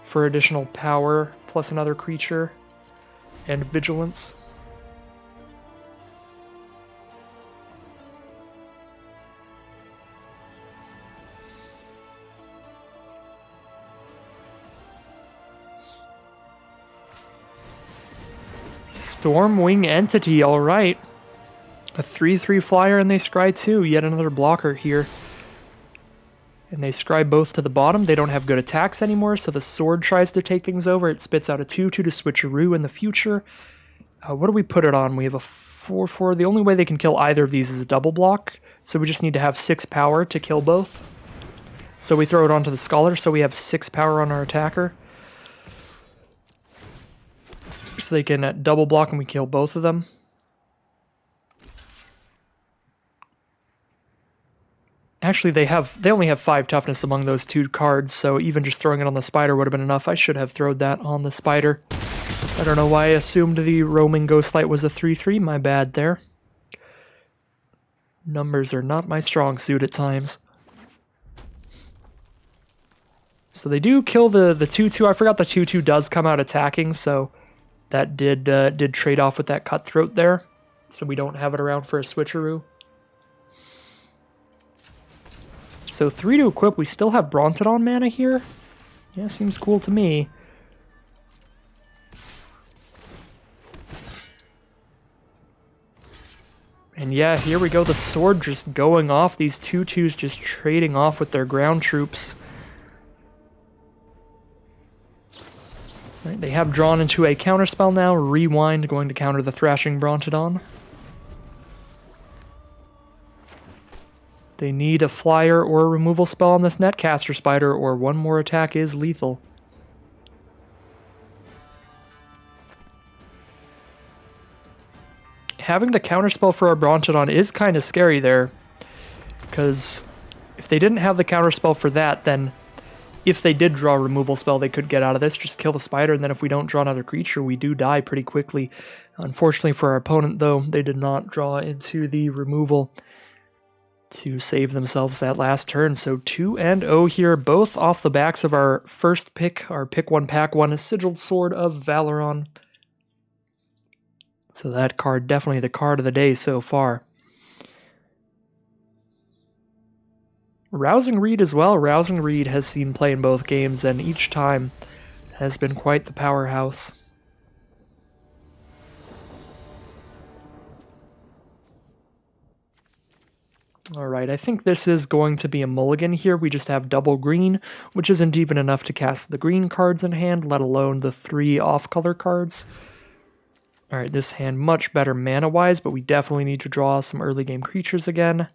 for additional power, plus another creature, and Vigilance. Stormwing Entity, alright. A 3/3 flyer and they scry 2. Yet another blocker here. And they scry both to the bottom. They don't have good attacks anymore, so the Sword tries to take things over. It spits out a 2/2 to Switcheroo in the future. What do we put it on? We have a 4/4. The only way they can kill either of these is a double block, so we just need to have 6 power to kill both. So we throw it onto the Scholar, so we have 6 power on our attacker. So they can double block and we kill both of them. Actually, they only have 5 toughness among those 2 cards, so even just throwing it on the Spider would have been enough. I should have thrown that on the Spider. I don't know why I assumed the roaming Ghostlight was a 3/3. My bad there. Numbers are not my strong suit at times. So they do kill the 2/2. I forgot the 2/2 does come out attacking, so that did trade off with that Cutthroat there. So we don't have it around for a Switcheroo. So 3 to equip, we still have Brontodon mana here? Yeah, seems cool to me. And yeah, here we go, the Sword just going off, these 2/2s just trading off with their ground troops. Right, they have drawn into a counterspell now, Rewind, going to counter the Thrashing Brontodon. They need a flyer or a removal spell on this Netcaster Spider, or 1 more attack is lethal. Having the counterspell for our Brontodon is kind of scary there, because if they didn't have the counterspell for that, then if they did draw a removal spell, they could get out of this, just kill the Spider, and then if we don't draw another creature, we do die pretty quickly. Unfortunately for our opponent, though, they did not draw into the removal to save themselves that last turn. So 2-0 here, both off the backs of our first pick, our pick 1 pack 1, a Sigiled Sword of Valeron. So that card, definitely the card of the day so far. Rousing Reed as well. Rousing Reed has seen play in both games, and each time has been quite the powerhouse. Alright, I think this is going to be a mulligan here. We just have double green, which isn't even enough to cast the green cards in hand, let alone the 3 off-color cards. Alright, this hand much better mana-wise, but we definitely need to draw some early-game creatures again.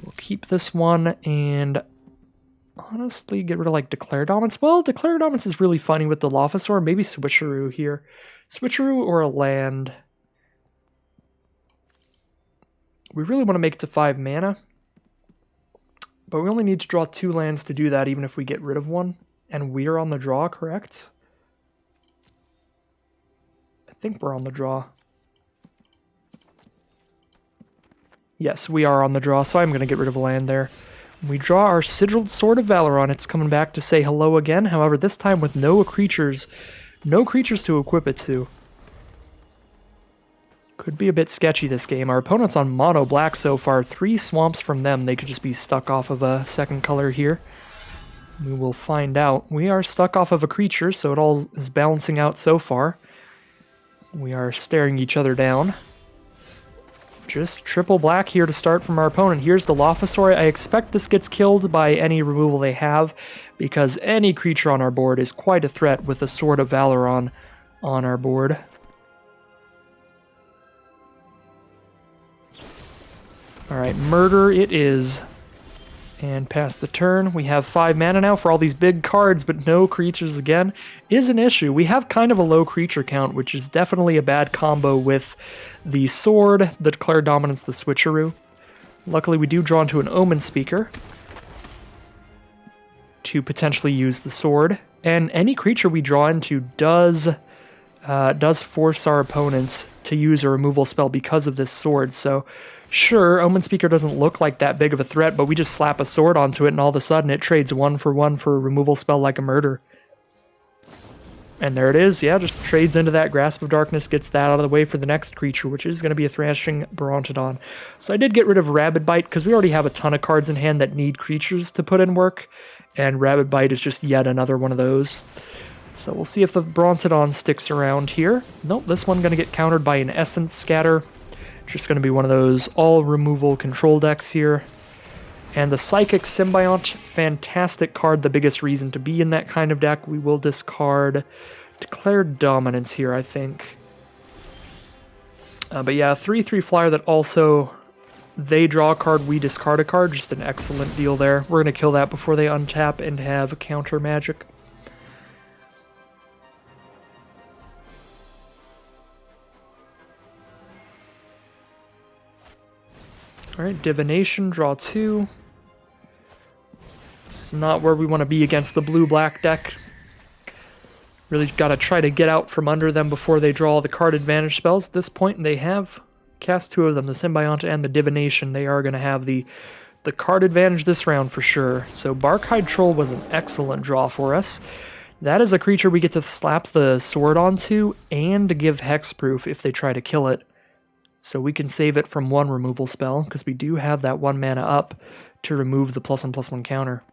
We'll keep this one, and honestly get rid of, like, Declare Dominance. Well, Declare Dominance is really funny with the Lophosaur. Maybe Switcheroo here. Switcheroo or a land. We really want to make it to 5 mana, but we only need to draw 2 lands to do that, even if we get rid of one. And we're on the draw, correct? I think we're on the draw. Yes, we are on the draw, so I'm going to get rid of a land there. We draw our Sigiled Sword of Valeron. It's coming back to say hello again, however, this time with no creatures to equip it to. Could be a bit sketchy this game. Our opponent's on mono black so far. 3 swamps from them. They could just be stuck off of a second color here. We will find out. We are stuck off of a creature, so it all is balancing out so far. We are staring each other down. Just triple black here to start from our opponent. Here's the Lophosaur. I expect this gets killed by any removal they have, because any creature on our board is quite a threat with the Sword of Valeron on our board. Alright, murder it is. And pass the turn. We have 5 mana now for all these big cards, but no creatures again is an issue. We have kind of a low creature count, which is definitely a bad combo with the sword, the Declare Dominance, the Switcheroo. Luckily, we do draw into an Omen Speaker to potentially use the sword. And any creature we draw into does force our opponents to use a removal spell because of this sword, so sure, Omen Speaker doesn't look like that big of a threat, but we just slap a sword onto it and all of a sudden it trades 1 for 1 for a removal spell like a murder. And there it is, yeah, just trades into that Grasp of Darkness, gets that out of the way for the next creature, which is going to be a Thrashing Brontodon. So I did get rid of Rabid Bite, because we already have a ton of cards in hand that need creatures to put in work, and Rabid Bite is just yet another one of those. So we'll see if the Brontodon sticks around here. Nope, this one going to get countered by an Essence Scatter. Just going to be one of those all-removal control decks here. And the Psychic Symbiont, fantastic card, the biggest reason to be in that kind of deck. We will discard Declare Dominance here, I think. But yeah, 3/3 flyer that also, they draw a card, we discard a card. Just an excellent deal there. We're going to kill that before they untap and have counter magic. Alright, Divination, draw 2. It's not where we want to be against the blue-black deck. Really got to try to get out from under them before they draw the card advantage spells. At this point, they have cast 2 of them, the Symbiont and the Divination. They are going to have the card advantage this round for sure. So Barkhide Troll was an excellent draw for us. That is a creature we get to slap the sword onto and give hexproof if they try to kill it. So we can save it from 1 removal spell, because we do have that 1 mana up to remove the +1/+1 counter.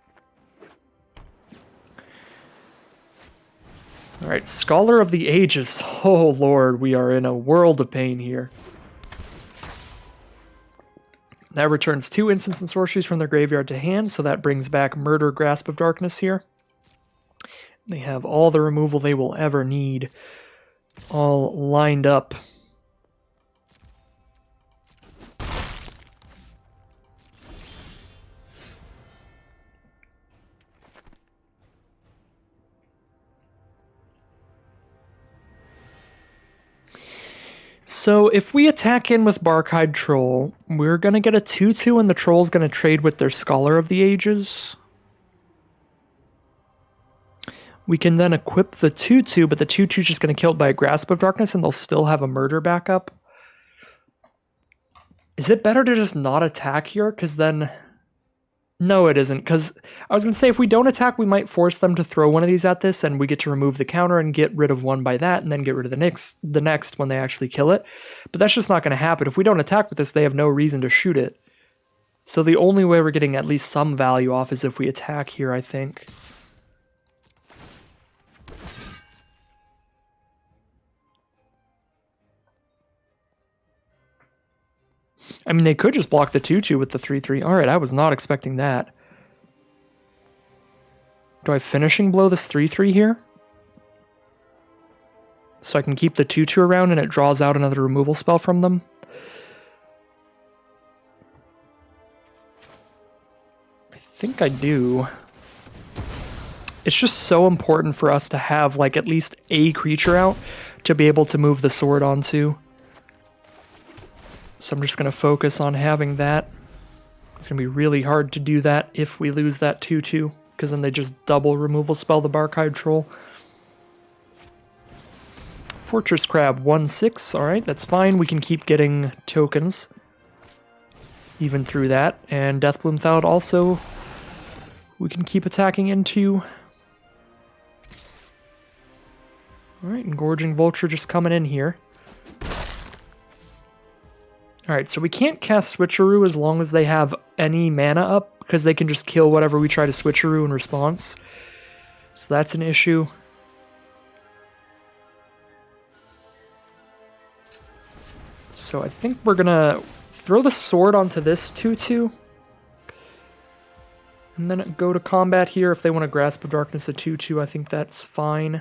Alright, Scholar of the Ages. Oh lord, we are in a world of pain here. That returns 2 instants and sorceries from their graveyard to hand, so that brings back Murder, Grasp of Darkness here. They have all the removal they will ever need, all lined up. So if we attack in with Barkhide Troll, we're going to get a 2/2 and the Troll's going to trade with their Scholar of the Ages. We can then equip the 2/2, but the 2/2 is just going to kill it by a Grasp of Darkness and they'll still have a Murder backup. Is it better to just not attack here? Because then No, it isn't, because I was going to say if we don't attack, we might force them to throw one of these at this, and we get to remove the counter and get rid of one by that, and then get rid of the next when they actually kill it. But that's just not going to happen. If we don't attack with this, they have no reason to shoot it. So the only way we're getting at least some value off is if we attack here, I think. I mean, they could just block the 2-2 with the 3-3. All right, I was not expecting that. Do I finishing blow this 3-3 here? So I can keep the 2-2 around and it draws out another removal spell from them? I think I do. It's just so important for us to have, like, at least a creature out to be able to move the sword onto. So I'm just going to focus on having that. It's going to be really hard to do that if we lose that 2-2, because then they just double removal spell the Barkhide Troll. Fortress Crab 1-6, alright, that's fine. We can keep getting tokens even through that. And Deathbloom Thallid also, we can keep attacking into. Alright, Engorging Vulture just coming in here. Alright, so we can't cast Switcheroo as long as they have any mana up, because they can just kill whatever we try to Switcheroo in response. So that's an issue. So I think we're gonna throw the sword onto this 2-2. And then go to combat here. If they want to Grasp of Darkness at 2-2, I think that's fine.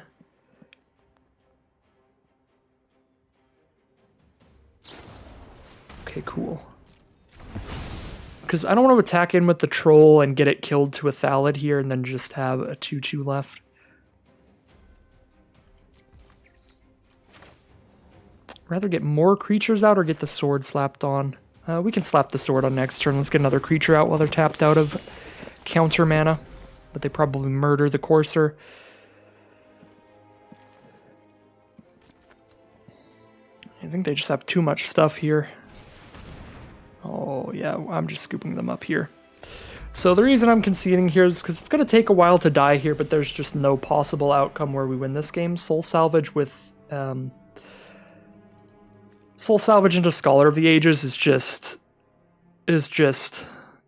Okay, cool. Because I don't want to attack in with the troll and get it killed to a Thallid here and then just have a 2-2 left. Rather get more creatures out or get the sword slapped on. We can slap the sword on next turn. Let's get another creature out while they're tapped out of counter mana. But they probably murder the Courser. I think they just have too much stuff here. Oh, yeah, I'm just scooping them up here. So the reason I'm conceding here is because it's going to take a while to die here, but there's just no possible outcome where we win this game. Soul Salvage with... Soul Salvage into Scholar of the Ages is just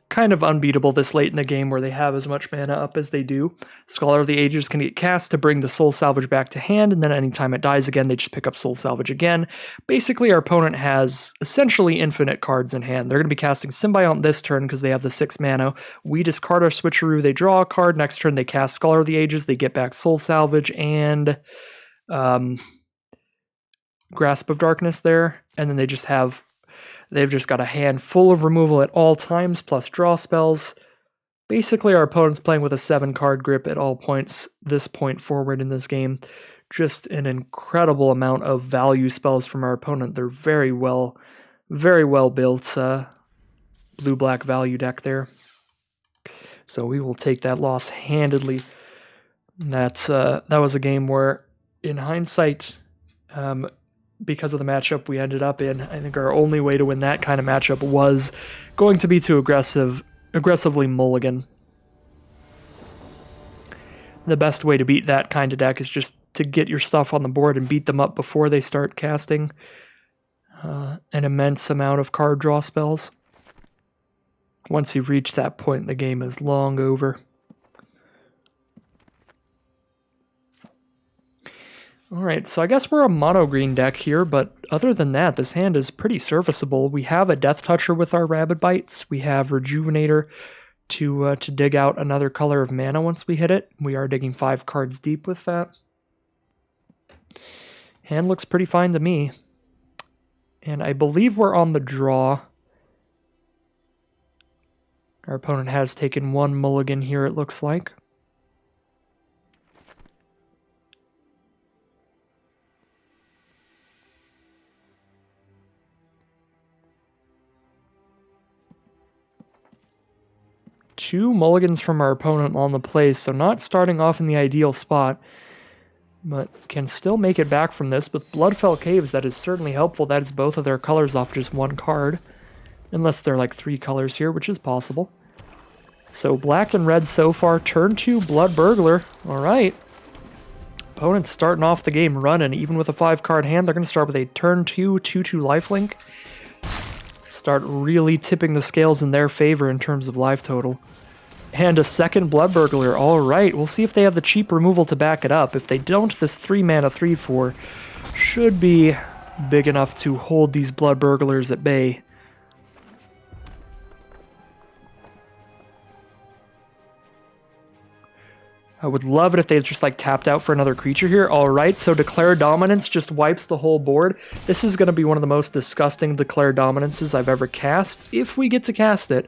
kind of unbeatable this late in the game where they have as much mana up as they do. Scholar of the Ages can get cast to bring the Soul Salvage back to hand, and then anytime it dies again, they just pick up Soul Salvage again. Basically, our opponent has essentially infinite cards in hand. They're going to be casting Symbiont this turn because they have the 6 mana. We discard our Switcheroo, they draw a card. Next turn, they cast Scholar of the Ages, they get back Soul Salvage and Grasp of Darkness there, and then they've just got a hand full of removal at all times, plus draw spells. Basically, our opponent's playing with a 7-card grip at all points this point forward in this game. Just an incredible amount of value spells from our opponent. They're very well built blue-black value deck there. So we will take that loss handedly. That was a game where, in hindsight, because of the matchup we ended up in, I think our only way to win that kind of matchup was going to be to aggressively mulligan. The best way to beat that kind of deck is just to get your stuff on the board and beat them up before they start casting an immense amount of card draw spells. Once you've reached that point, the game is long over. Alright, so I guess we're a mono-green deck here, but other than that, this hand is pretty serviceable. We have a Death Toucher with our Rabid Bites. We have Rejuvenator to dig out another color of mana once we hit it. We are digging 5 cards deep with that. Hand looks pretty fine to me. And I believe we're on the draw. Our opponent has taken 1 mulligan here, it looks like. Two mulligans from our opponent on the play, so not starting off in the ideal spot, but can still make it back from this. With Bloodfell Caves, that is certainly helpful. That is both of their colors off just 1 card, unless they're like 3 colors here, which is possible. So black and red so far. Turn 2, Blood Burglar. All right. Opponent's starting off the game running. Even with a 5-card hand, they're going to start with a turn 2, 2/2 lifelink. Start really tipping the scales in their favor in terms of life total. And a second Blood Burglar. All right, we'll see if they have the cheap removal to back it up. If they don't, this 3-mana 3/4 should be big enough to hold these Blood Burglars at bay. I would love it if they just like tapped out for another creature here. All right, so Declare Dominance just wipes the whole board. This is going to be one of the most disgusting Declare Dominances I've ever cast, if we get to cast it.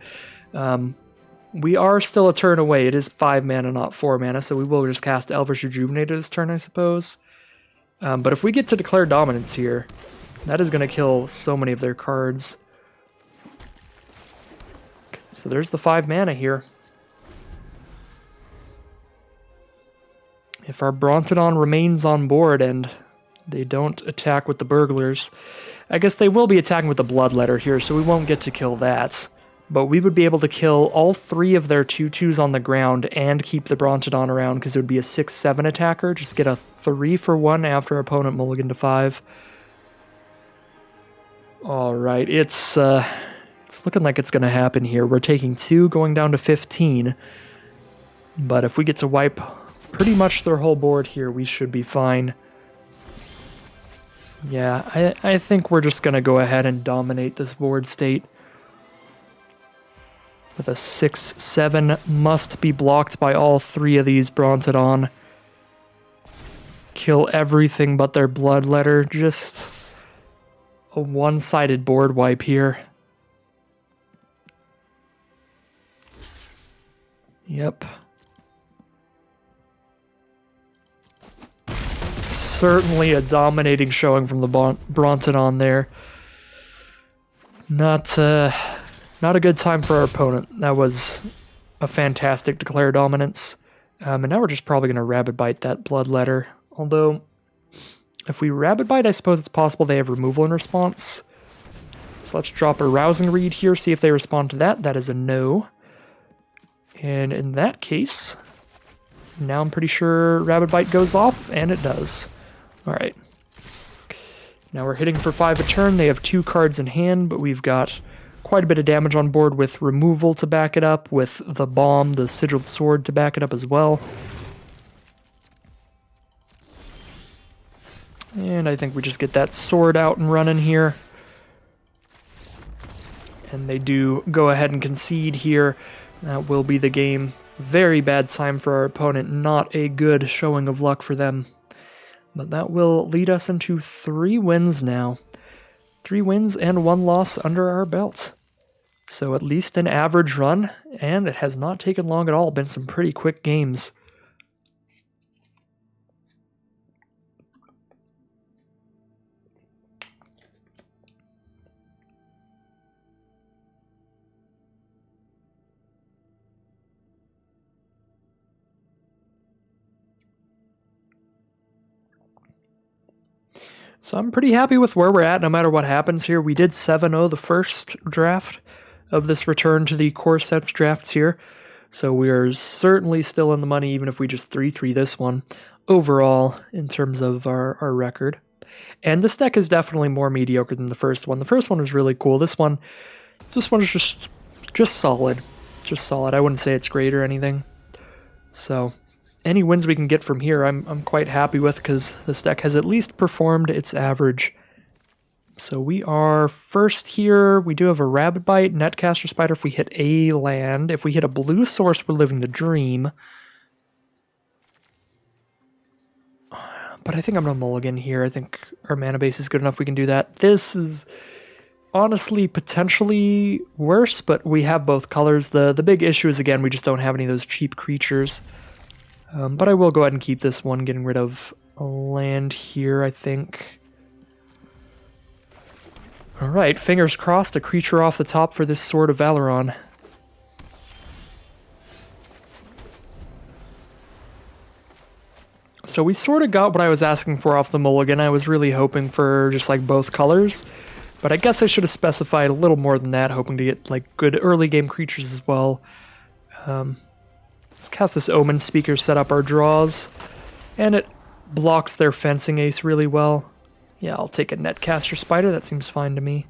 We are still a turn away. It is 5 mana, not 4 mana, so we will just cast Elvish Rejuvenated this turn, I suppose. But if we get to Declare Dominance here, that is going to kill so many of their cards. So there's the 5 mana here. If our Brontodon remains on board and they don't attack with the Burglars, I guess they will be attacking with the Bloodletter here, so we won't get to kill that. But we would be able to kill all 3 of their 2/2s on the ground and keep the Brontodon around because it would be a 6/7 attacker. Just get a 3 for 1 after opponent mulligan to 5. All right, it's looking like it's going to happen here. We're taking 2, going down to 15. But if we get to wipe pretty much their whole board here, we should be fine. Yeah, I think we're just going to go ahead and dominate this board state. With a 6/7, must be blocked by all 3 of these Brontodon. Kill everything but their Bloodletter. Just a one-sided board wipe here. Yep. Certainly a dominating showing from the Brontodon there. Not a good time for our opponent. That was a fantastic Declare Dominance. And now we're just probably going to Rabid Bite that Bloodletter. Although, if we Rabid Bite, I suppose it's possible they have removal in response. So let's drop a Rousing Reed here, see if they respond to that. That is a no. And in that case, now I'm pretty sure Rabid Bite goes off, and it does. Alright. Now we're hitting for 5 a turn. They have 2 cards in hand, but we've got quite a bit of damage on board with removal to back it up, with the bomb, the Sigiled Sword to back it up as well. And I think we just get that sword out and running here. And they do go ahead and concede here. That will be the game. Very bad time for our opponent. Not a good showing of luck for them. But that will lead us into 3 wins now. 3 wins and 1 loss under our belt. So at least an average run, and it has not taken long at all. Been some pretty quick games. So I'm pretty happy with where we're at no matter what happens here. We did 7-0 the first draft of this return to the core sets drafts here. So we are certainly still in the money even if we just 3-3 this one overall in terms of our record. And this deck is definitely more mediocre than the first one. The first one was really cool. This one is just solid. Just solid. I wouldn't say it's great or anything. So any wins we can get from here, I'm quite happy with because this deck has at least performed its average. So we are first here. We do have a Rabid Bite, Netcaster Spider if we hit a land. If we hit a blue source, we're living the dream. But I think I'm going to mulligan here. I think our mana base is good enough we can do that. This is honestly potentially worse, but we have both colors. The big issue is, again, we just don't have any of those cheap creatures. But I will go ahead and keep this one, getting rid of a land here, I think. Alright, fingers crossed, a creature off the top for this Sword of Valeron. So we sort of got what I was asking for off the mulligan. I was really hoping for just like both colors. But I guess I should have specified a little more than that, hoping to get like good early game creatures as well. Let's cast this Omen Speaker, set up our draws, and it blocks their Fencing Ace really well. Yeah, I'll take a Netcaster Spider, that seems fine to me.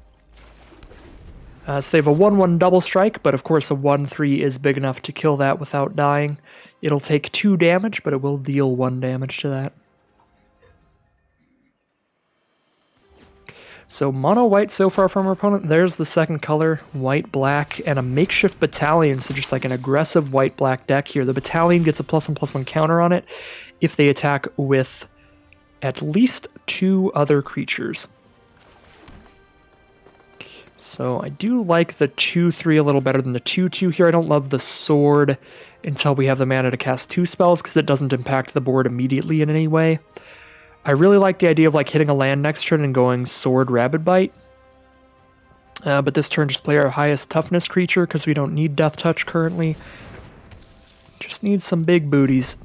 So they have a 1/1 double strike, but of course a 1/3 is big enough to kill that without dying. It'll take 2 damage, but it will deal 1 damage to that. So mono white so far from our opponent. There's the second color, white, black, and a makeshift battalion, so just like an aggressive white-black deck here. The battalion gets a +1/+1 counter on it if they attack with at least 2 other creatures. So I do like the 2/3 a little better than the 2/2 here. I don't love the sword until we have the mana to cast 2 spells because it doesn't impact the board immediately in any way. I really like the idea of like hitting a land next turn and going sword Rabid Bite. But this turn just play our highest toughness creature because we don't need Death Touch currently. Just need some big booties.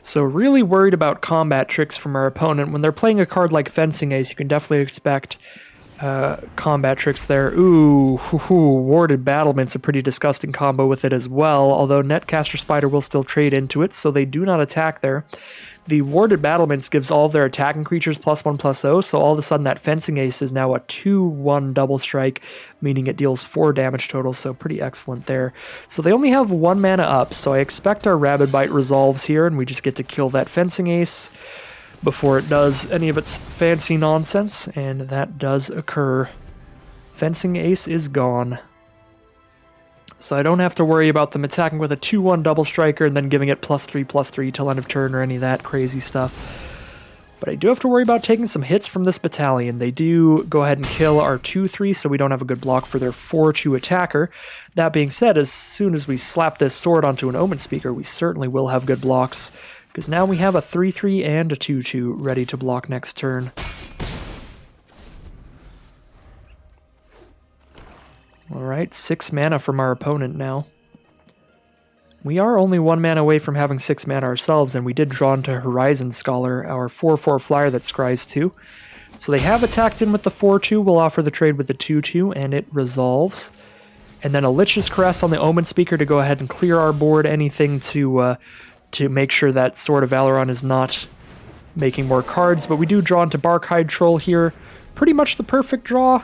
So really worried about combat tricks from our opponent. When they're playing a card like Fencing Ace, you can definitely expect combat tricks there. Ooh, Warded Battlement's a pretty disgusting combo with it as well, although Netcaster Spider will still trade into it, so they do not attack there. The Warded Battlements gives all of their attacking creatures +1/+0, so all of a sudden that Fencing Ace is now a 2/1 double strike, meaning it deals 4 damage total, so pretty excellent there. So they only have 1 mana up, so I expect our Rabid Bite resolves here, and we just get to kill that Fencing Ace before it does any of its fancy nonsense, and that does occur. Fencing Ace is gone. So I don't have to worry about them attacking with a 2/1 double striker and then giving it +3/+3 till end of turn or any of that crazy stuff. But I do have to worry about taking some hits from this battalion. They do go ahead and kill our 2/3, so we don't have a good block for their 4/2 attacker. That being said, as soon as we slap this sword onto an Omen Speaker, we certainly will have good blocks, because now we have a 3/3 and a 2/2 ready to block next turn. Alright, 6 mana from our opponent now. We are only 1 mana away from having 6 mana ourselves, and we did draw into Horizon Scholar, our 4/4 flyer that scries 2. So they have attacked in with the 4/2, we'll offer the trade with the 2/2, and it resolves. And then a Lich's Caress on the Omen Speaker to go ahead and clear our board, anything to make sure that Sword of Valeron is not making more cards. But we do draw into Barkhide Troll here. Pretty much the perfect draw,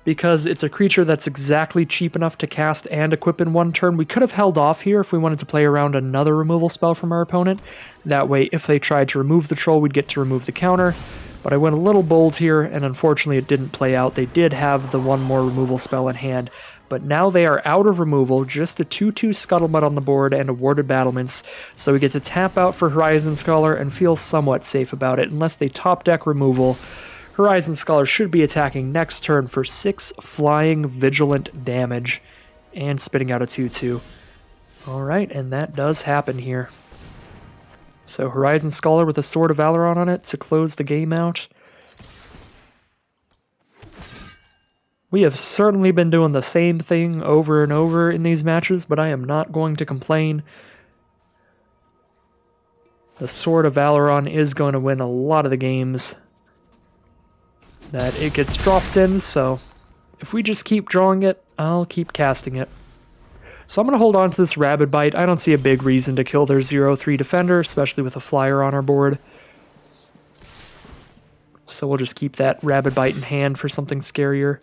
because it's a creature that's exactly cheap enough to cast and equip in 1 turn. We could have held off here if we wanted to play around another removal spell from our opponent. That way, if they tried to remove the troll, we'd get to remove the counter. But I went a little bold here, and unfortunately it didn't play out. They did have the 1 more removal spell in hand, but now they are out of removal, just a 2/2 Scuttlebutt on the board and a Warded Battlements, so we get to tap out for Horizon Scholar and feel somewhat safe about it. Unless they top deck removal, Horizon Scholar should be attacking next turn for 6 flying vigilant damage and spitting out a 2/2. Alright, and that does happen here. So Horizon Scholar with a Sword of Valeron on it to close the game out. We have certainly been doing the same thing over and over in these matches, but I am not going to complain. The Sword of Valeron is going to win a lot of the games that it gets dropped in, so if we just keep drawing it, I'll keep casting it. So I'm going to hold on to this Rabid Bite. I don't see a big reason to kill their 0/3 defender, especially with a flyer on our board. So we'll just keep that Rabid Bite in hand for something scarier.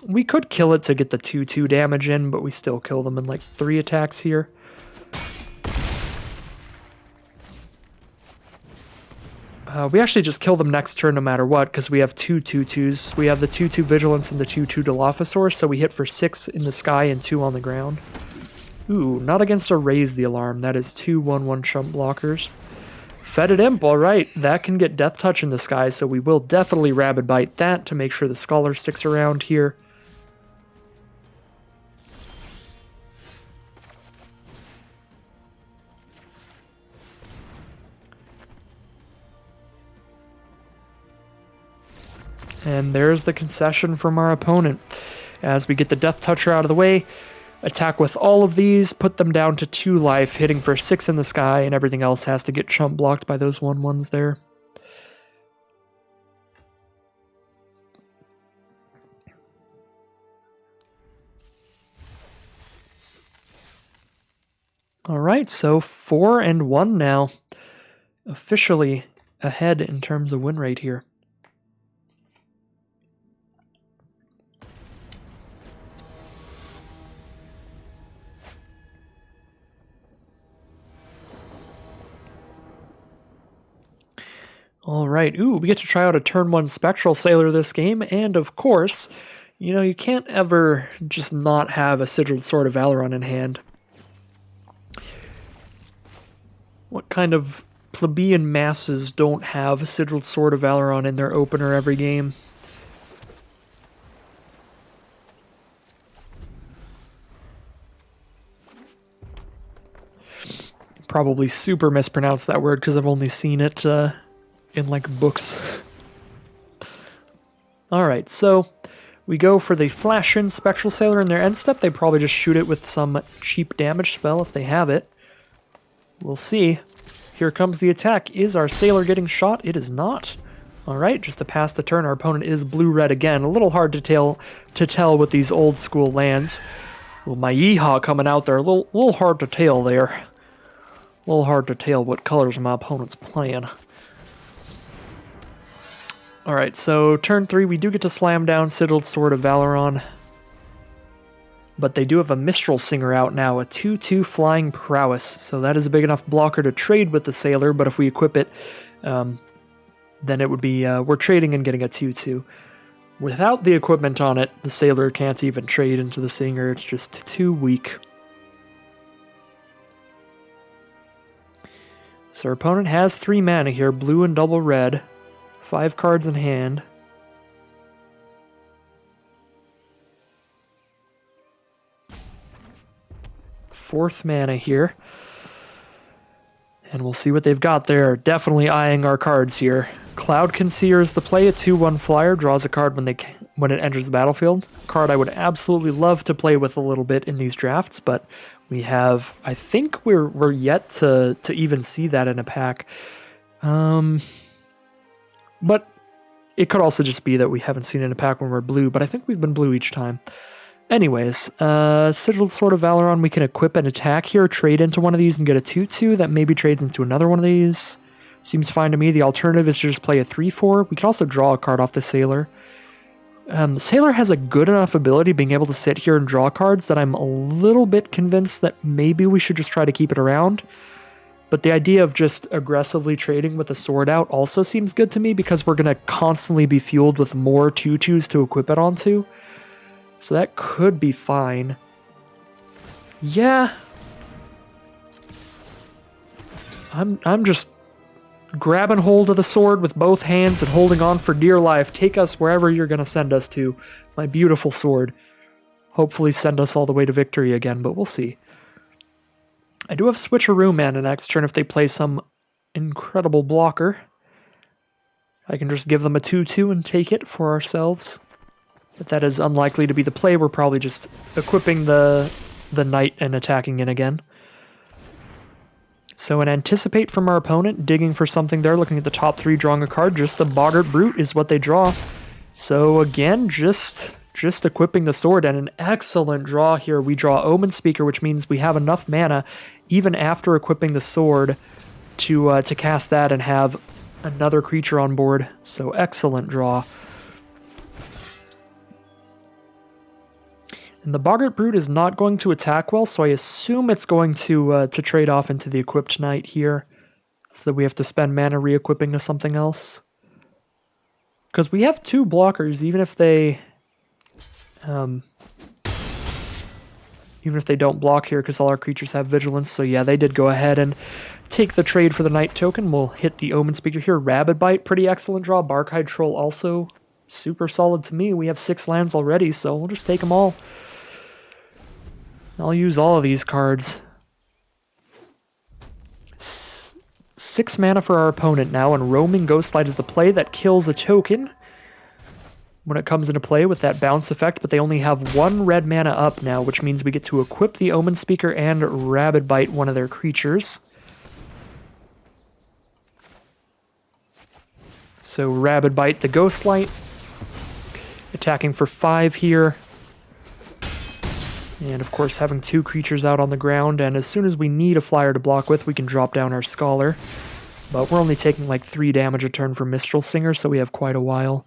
We could kill it to get the 2/2 damage in, but we still kill them in like 3 attacks here. We actually just kill them next turn no matter what, because we have 2 2/2s. We have the 2/2 Vigilance and the 2/2 Dilophosaurus, so we hit for 6 in the sky and 2 on the ground. Ooh, not against a Raise the Alarm. That is 2 1/1 chump blockers. Fetid Imp, alright. That can get Death Touch in the sky, so we will definitely Rabid Bite that to make sure the Scholar sticks around here. And there's the concession from our opponent. As we get the Death Toucher out of the way, attack with all of these, put them down to 2 life, hitting for 6 in the sky, and everything else has to get chump blocked by those 1/1s there. All right, so 4-1 now. Officially ahead in terms of win rate here. All right, ooh, we get to try out a turn 1 Spectral Sailor this game, and of course, you know, you can't ever just not have a Sigiled Sword of Valeron in hand. What kind of plebeian masses don't have a Sigiled Sword of Valeron in their opener every game? Probably super mispronounced that word because I've only seen it in like books. Alright, so we go for the Flash-In Spectral Sailor in their end step. They probably just shoot it with some cheap damage spell if they have it. We'll see. Here comes the attack. Is our Sailor getting shot? It is not. Alright, just to pass the turn, our opponent is blue-red again. A little hard to tell with these old-school lands. Well, my Yeehaw coming out there. A little hard to tell there. A little hard to tell what colors my opponent's playing. Alright, so turn 3, we do get to slam down Sigiled Sword of Valeron. But they do have a Mistral Singer out now, a 2/2 Flying Prowess. So that is a big enough blocker to trade with the Sailor, but if we equip it, then it would be, we're trading and getting a 2/2. Without the equipment on it, the Sailor can't even trade into the Singer, it's just too weak. So our opponent has 3 mana here, blue and double red. 5 cards in hand. Fourth mana here. And we'll see what they've got there. Definitely eyeing our cards here. Cloud Conceer is the play. A 2/1 flyer draws a card when it enters the battlefield. A card I would absolutely love to play with a little bit in these drafts, but we have, I think we're yet to even see that in a pack. But it could also just be that we haven't seen it in a pack when we're blue, but I think we've been blue each time. Anyways, Sigiled Sword of Valeron, we can equip an attack here, trade into one of these and get a 2/2 that maybe trades into another one of these. Seems fine to me. The alternative is to just play a 3/4. We could also draw a card off the Sailor. The Sailor has a good enough ability being able to sit here and draw cards that I'm a little bit convinced that maybe we should just try to keep it around. But the idea of just aggressively trading with the sword out also seems good to me because we're going to constantly be fueled with more 2/2s to equip it onto. So that could be fine. Yeah. I'm just grabbing hold of the sword with both hands and holding on for dear life. Take us wherever you're going to send us to, my beautiful sword. Hopefully send us all the way to victory again, but we'll see. I do have Switcheroo mana next turn if they play some incredible blocker. I can just give them a 2/2 and take it for ourselves. But that is unlikely to be the play. We're probably just equipping the knight and attacking in again. So an Anticipate from our opponent, digging for something there, looking at the top 3, drawing a card. Just a Boggart Brute is what they draw. So again, just equipping the sword, and an excellent draw here. We draw Omen Speaker, which means we have enough mana, even after equipping the sword, to cast that and have another creature on board. So excellent draw. And the Boggart Brute is not going to attack well, so I assume it's going to trade off into the equipped knight here, so that we have to spend mana re-equipping to something else. Because we have 2 blockers, even if they don't block here, because all our creatures have vigilance. So yeah, they did go ahead and take the trade for the knight token. We'll hit the Omen Speaker here. Rabid Bite, pretty excellent draw. Barkhide Troll also super solid to me. We have 6 lands already, so we'll just take them all. I'll use all of these cards. 6 mana for our opponent now, and Roaming Ghostlight is the play that kills a token when it comes into play with that bounce effect, but they only have 1 red mana up now, which means we get to equip the Omen Speaker and Rabid Bite one of their creatures. So Rabid Bite the Ghostlight, attacking for 5 here. And of course having 2 creatures out on the ground, and as soon as we need a flyer to block with, we can drop down our Scholar. But we're only taking like 3 damage a turn from Mistral Singer, so we have quite a while.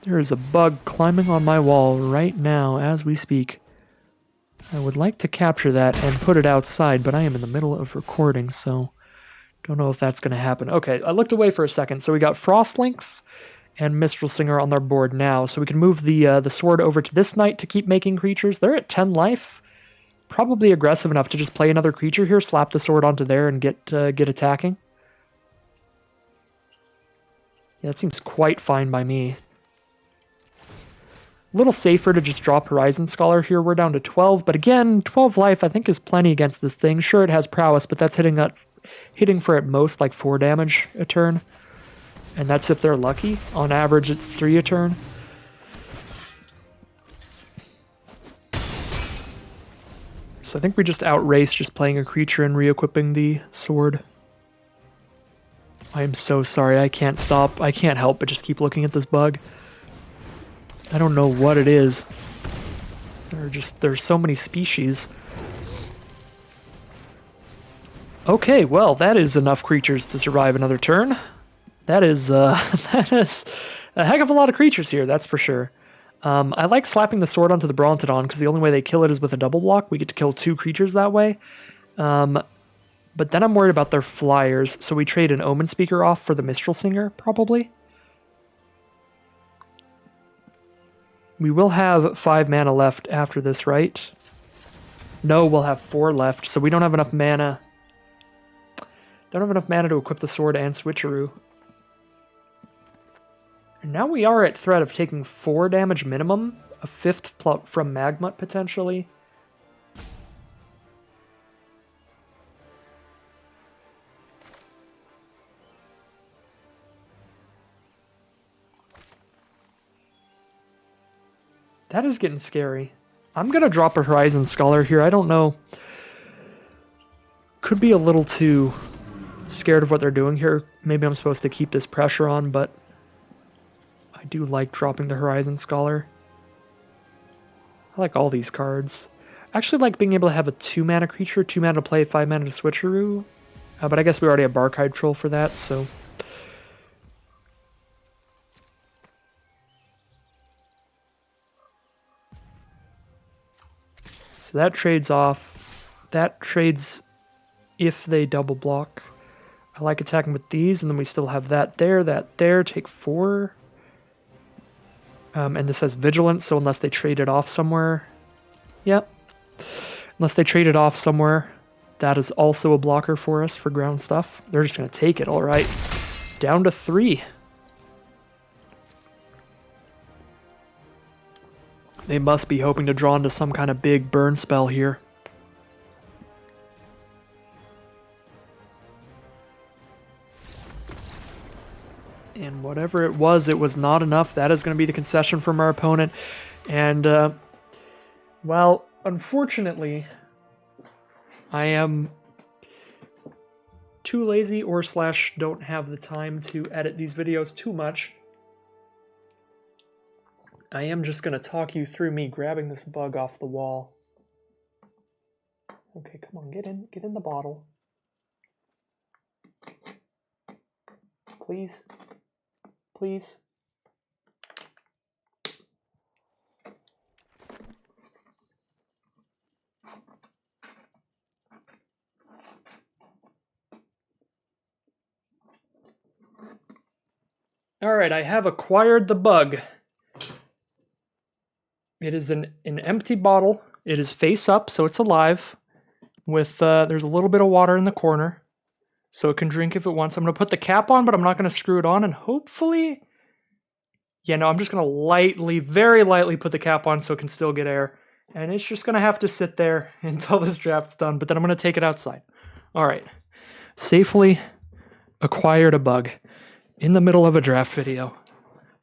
There is a bug climbing on my wall right now as we speak. I would like to capture that and put it outside, but I am in the middle of recording, so don't know if that's going to happen. Okay, I looked away for a second. So we got Frostlinks and Mistral Singer on their board now, so we can move the sword over to this knight to keep making creatures. They're at 10 life. Probably aggressive enough to just play another creature here, slap the sword onto there, and get attacking. Yeah, that seems quite fine by me. A little safer to just drop Horizon Scholar here. We're down to 12, but again, 12 life I think is plenty against this thing. Sure, it has prowess, but that's hitting for at most like 4 damage a turn. And that's if they're lucky. On average, it's 3 a turn. So I think we just outrace just playing a creature and re-equipping the sword. I am so sorry, I can't stop. I can't help but just keep looking at this bug. I don't know what it is. There's so many species. Okay, well, that is enough creatures to survive another turn. That is a heck of a lot of creatures here, that's for sure. I like slapping the sword onto the Brontodon because the only way they kill it is with a double block. We get to kill 2 creatures that way. But then I'm worried about their flyers, so we trade an Omen Speaker off for the Mistral Singer, probably. We will have 5 mana left after this, right? No, we'll have 4 left, so we don't have enough mana. Don't have enough mana to equip the sword and Switcheroo. And now we are at threat of taking 4 damage minimum, a 5th from Magmut potentially. That is getting scary. I'm going to drop a Horizon Scholar here. I don't know. Could be a little too scared of what they're doing here. Maybe I'm supposed to keep this pressure on, but I do like dropping the Horizon Scholar. I like all these cards. I actually like being able to have a 2-mana creature, 2 mana to play, 5 mana to Switcheroo. But I guess we already have Barkhide Troll for that, so... So that trades off. That trades if they double block. I like attacking with these, and then we still have that there, take 4. And this has Vigilance, so unless they trade it off somewhere... Yep. Unless they trade it off somewhere, that is also a blocker for us for ground stuff. They're just going to take it, alright. Down to 3. They must be hoping to draw into some kind of big burn spell here. And whatever it was not enough. That is going to be the concession from our opponent. And, well, unfortunately, I am too lazy or / don't have the time to edit these videos too much. I am just going to talk you through me grabbing this bug off the wall. Okay, come on, get in the bottle. Please. Please. Alright, I have acquired the bug. It is an empty bottle. It is face up, so it's alive. With there's a little bit of water in the corner, so it can drink if it wants. I'm going to put the cap on, but I'm not going to screw it on, and hopefully... Yeah, no, I'm just going to lightly, very lightly put the cap on so it can still get air. And it's just going to have to sit there until this draft's done, but then I'm going to take it outside. Alright. Safely acquired a bug in the middle of a draft video.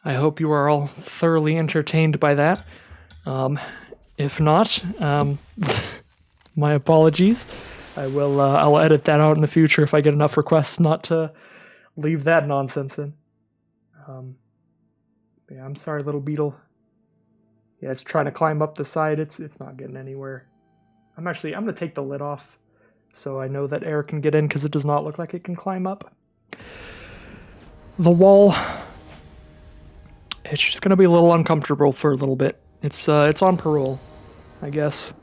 I hope you are all thoroughly entertained by that. If not, my apologies. I'll edit that out in the future if I get enough requests not to leave that nonsense in. Yeah, I'm sorry, little beetle. Yeah, it's trying to climb up the side. It's not getting anywhere. I'm gonna take the lid off so I know that air can get in because it does not look like it can climb up. The wall, it's just gonna be a little uncomfortable for a little bit. It's on parole, I guess.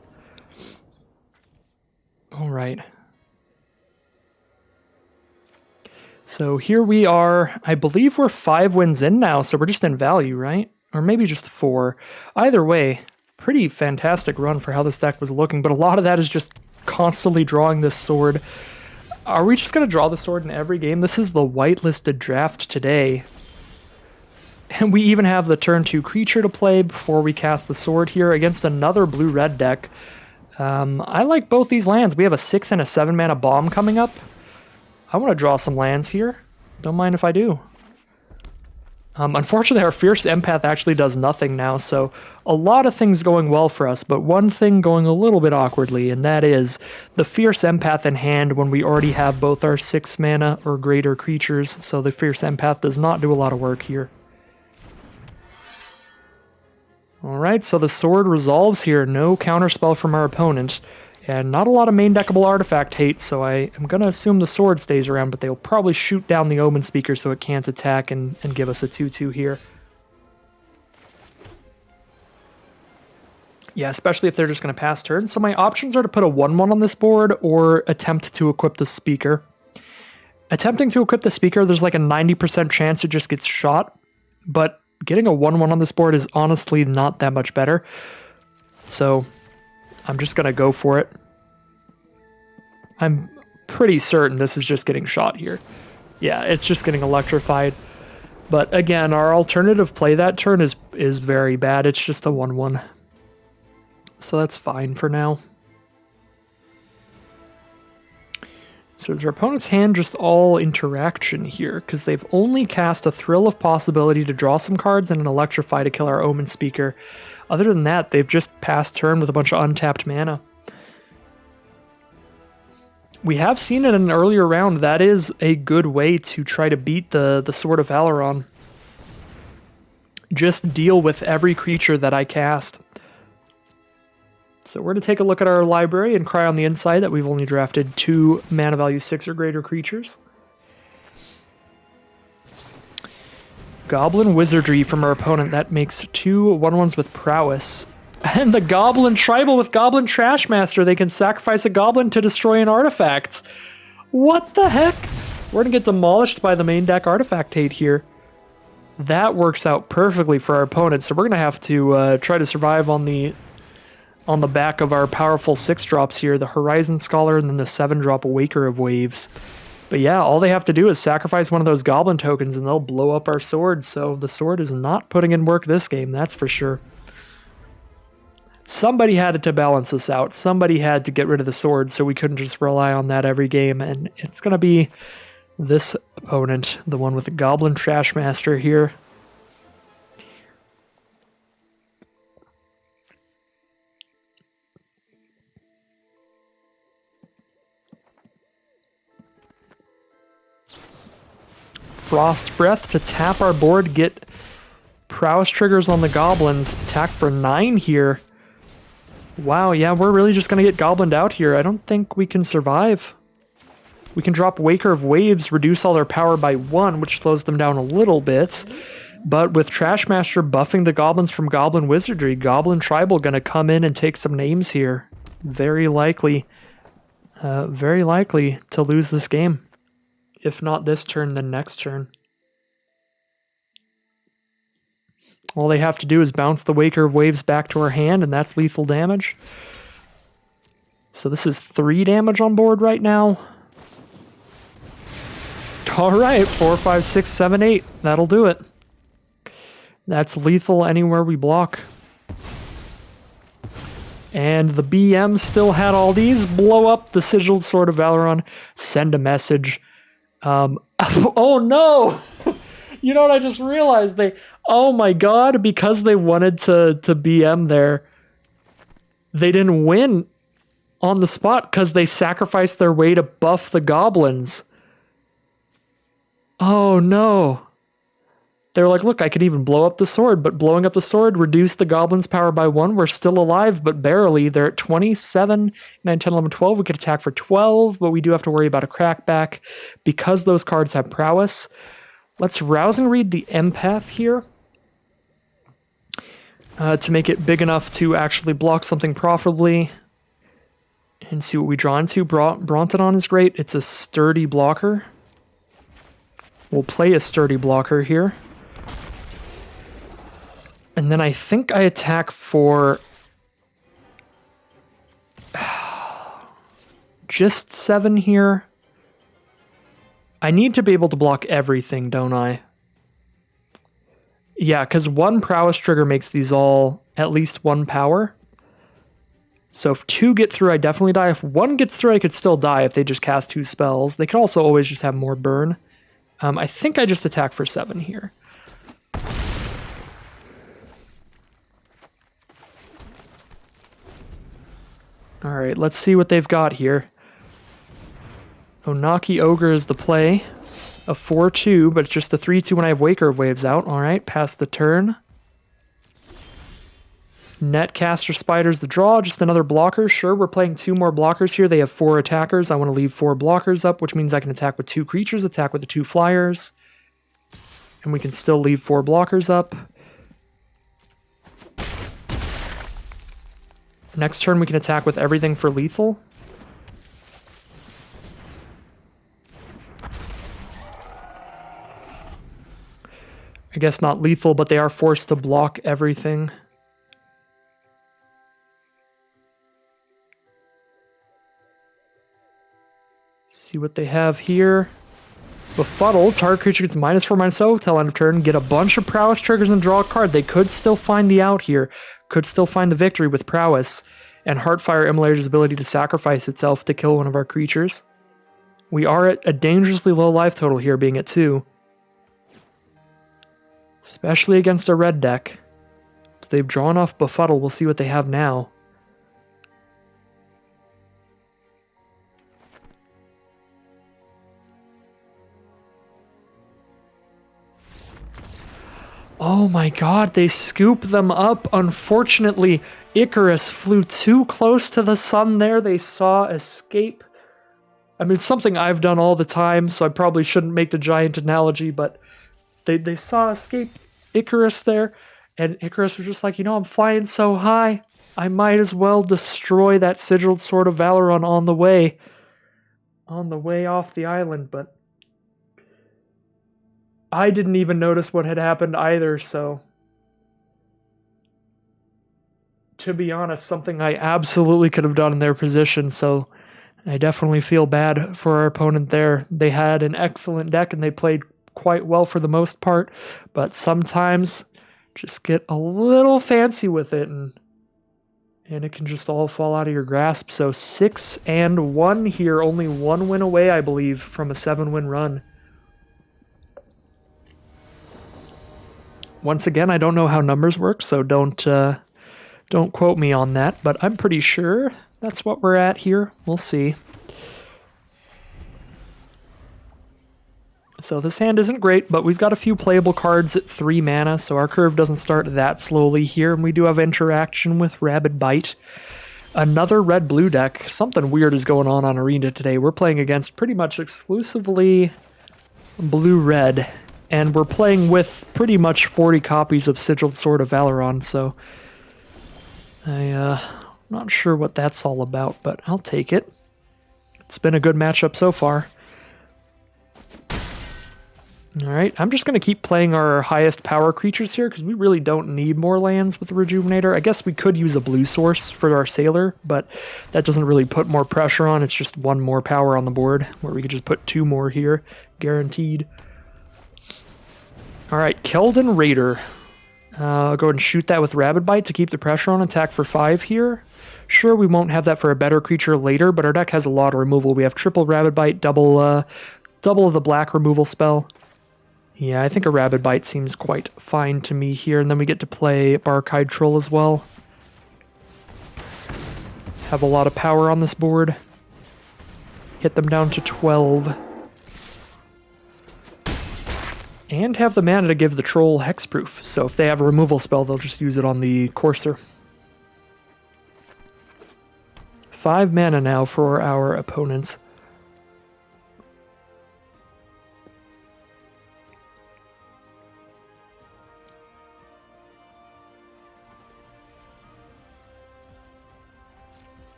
All right. So here we are. I believe we're 5 wins in now, so we're just in value, right? Or maybe just 4. Either way, pretty fantastic run for how this deck was looking, but a lot of that is just constantly drawing this sword. Are we just going to draw the sword in every game? This is the whitelisted draft today. And we even have the turn 2 creature to play before we cast the sword here against another blue-red deck. I like both these lands. We have a 6 and a 7 mana bomb coming up. I want to draw some lands here. Don't mind if I do. Unfortunately, our Fierce Empath actually does nothing now, so a lot of things going well for us, but one thing going a little bit awkwardly, and that is the Fierce Empath in hand when we already have both our 6 mana or greater creatures, so the Fierce Empath does not do a lot of work here. Alright, so the sword resolves here. No counterspell from our opponent. And not a lot of main deckable artifact hate, so I am going to assume the sword stays around, but they'll probably shoot down the Omen Speaker so it can't attack and give us a 2-2 here. Yeah, especially if they're just going to pass turn. So my options are to put a 1-1 on this board or attempt to equip the Speaker. Attempting to equip the Speaker, there's like a 90% chance it just gets shot, but getting a 1-1 on this board is honestly not that much better. So I'm just going to go for it. I'm pretty certain this is just getting shot here. Yeah, it's just getting electrified. But again, our alternative play that turn is very bad. It's just a 1-1. So that's fine for now. So is our opponent's hand just all interaction here? Because they've only cast a Thrill of Possibility to draw some cards and an Electrify to kill our Omen Speaker. Other than that, they've just passed turn with a bunch of untapped mana. We have seen it in an earlier round. That is a good way to try to beat the Sword of Valeron. Just deal with every creature that I cast. So we're going to take a look at our library and cry on the inside that we've only drafted 2 mana value 6 or greater creatures. Goblin Wizardry from our opponent. That makes 2 1-1s with Prowess. And the Goblin Tribal with Goblin Trashmaster. They can sacrifice a Goblin to destroy an artifact. What the heck? We're going to get demolished by the main deck artifact hate here. That works out perfectly for our opponent. So we're going to have to try to survive on the back of our powerful 6-drops here, the Horizon Scholar and then the 7-drop Waker of Waves. But yeah, all they have to do is sacrifice one of those Goblin tokens and they'll blow up our sword, so the sword is not putting in work this game, that's for sure. Somebody had to balance us out. Somebody had to get rid of the sword, so we couldn't just rely on that every game, and it's going to be this opponent, the one with the Goblin Trashmaster here. Frost Breath to tap our board, get Prowess triggers on the Goblins, attack for 9 here. Wow, yeah, we're really just going to get Goblined out here. I don't think we can survive. We can drop Waker of Waves, reduce all their power by 1, which slows them down a little bit. But with Trashmaster buffing the Goblins from Goblin Wizardry, Goblin Tribal going to come in and take some names here. Very likely to lose this game. If not this turn, then next turn. All they have to do is bounce the Waker of Waves back to our hand, and that's lethal damage. So this is 3 damage on board right now. Alright, 4, 5, 6, 7, 8. That'll do it. That's lethal anywhere we block. And the BM still had all these. Blow up the Sigiled Sword of Valeron. Send a message. Oh no! You know what I just realized? Oh my god, because they wanted to BM there, they didn't win on the spot because they sacrificed their way to buff the Goblins. Oh no. They're like, look, I could even blow up the sword, but blowing up the sword reduced the goblins' power by 1. We're still alive, but barely. They're at 27, 9, 10, 11, 12. We could attack for 12, but we do have to worry about a crackback because those cards have prowess. Let's Rousing Read the Empath here to make it big enough to actually block something profitably. And see what we draw into. Brontodon is great. It's a sturdy blocker. We'll play a sturdy blocker here. And then I think I attack for just 7 here. I need to be able to block everything, don't I? Yeah, because 1 prowess trigger makes these all at least 1 power. So if 2 get through, I definitely die. If 1 gets through, I could still die if they just cast 2 spells. They could also always just have more burn. I think I just attack for 7 here. Alright, let's see what they've got here. Onaki Ogre is the play. A 4-2, but it's just a 3-2 when I have Waker of Waves out. Alright, pass the turn. Netcaster Spider's the draw, just another blocker. Sure, we're playing 2 more blockers here. They have 4 attackers. I want to leave 4 blockers up, which means I can attack with 2 creatures, attack with the 2 flyers. And we can still leave 4 blockers up. Next turn, we can attack with everything for lethal. I guess not lethal, but they are forced to block everything. See what they have here. Befuddle. Target creature gets -4/-0 till end of turn. Get a bunch of prowess triggers and draw a card. They could still find the out here. Could still find the victory with prowess. And Heartfire Immolator's ability to sacrifice itself to kill one of our creatures. We are at a dangerously low life total here, being at 2. Especially against a red deck. So they've drawn off Befuddle. We'll see what they have now. Oh my god, they scoop them up. Unfortunately, Icarus flew too close to the sun there. They saw escape. I mean, it's something I've done all the time, so I probably shouldn't make the giant analogy, but they saw escape Icarus there, and Icarus was just like, you know, I'm flying so high, I might as well destroy that Sigiled Sword of Valeron on the way off the island, but I didn't even notice what had happened either, so to be honest, something I absolutely could have done in their position, so I definitely feel bad for our opponent there. They had an excellent deck and they played quite well for the most part, but sometimes just get a little fancy with it and it can just all fall out of your grasp. So 6-1 here, only 1 win away, I believe, from a 7-win run. Once again, I don't know how numbers work, so don't quote me on that, but I'm pretty sure that's what we're at here. We'll see. So this hand isn't great, but we've got a few playable cards at 3 mana, so our curve doesn't start that slowly here, and we do have interaction with Rabid Bite. Another red-blue deck. Something weird is going on Arena today. We're playing against pretty much exclusively blue-red, and we're playing with pretty much 40 copies of Sigiled Sword of Valeron, so I'm not sure what that's all about, but I'll take it. It's been a good matchup so far. Alright, I'm just going to keep playing our highest power creatures here, because we really don't need more lands with the Rejuvenator. I guess we could use a blue source for our Sailor, but that doesn't really put more pressure on. It's just 1 more power on the board, where we could just put 2 more here, guaranteed. Alright, Keldon Raider. I'll go ahead and shoot that with Rabid Bite to keep the pressure on. Attack for 5 here. Sure, we won't have that for a better creature later, but our deck has a lot of removal. We have triple Rabid Bite, double of the black removal spell. Yeah, I think a Rabid Bite seems quite fine to me here, and then we get to play Barkhide Troll as well. Have a lot of power on this board. Hit them down to 12. And have the mana to give the troll hexproof. So if they have a removal spell, they'll just use it on the courser. 5 mana now for our opponents.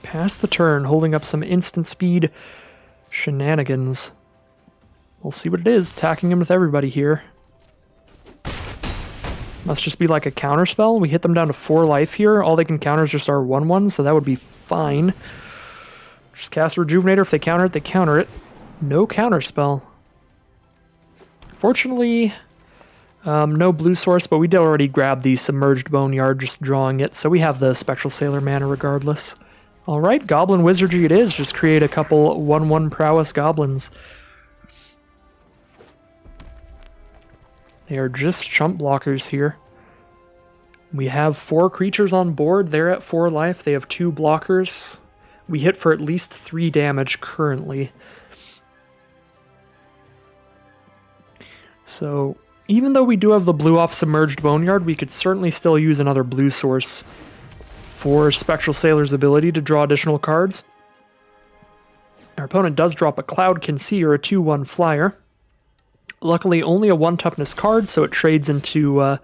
Pass the turn, holding up some instant speed shenanigans. We'll see what it is, attacking him with everybody here. Must just be like a counter spell. We hit them down to 4 life here. All they can counter is just our 1/1, so that would be fine. Just cast Rejuvenator. If they counter it, they counter it. No counter spell. Fortunately, no blue source, but we did already grab the Submerged Boneyard, just drawing it, so we have the Spectral Sailor mana regardless. Alright, Goblin Wizardry it is. Just create a couple 1/1 prowess goblins. They are just chump blockers here. We have 4 creatures on board. They're at 4 life. They have 2 blockers. We hit for at least 3 damage currently. So, even though we do have the blue off Submerged Boneyard, we could certainly still use another blue source for Spectral Sailor's ability to draw additional cards. Our opponent does drop a Cloudkin Sea or a 2/1 flyer. Luckily, only a 1 toughness card, so it trades into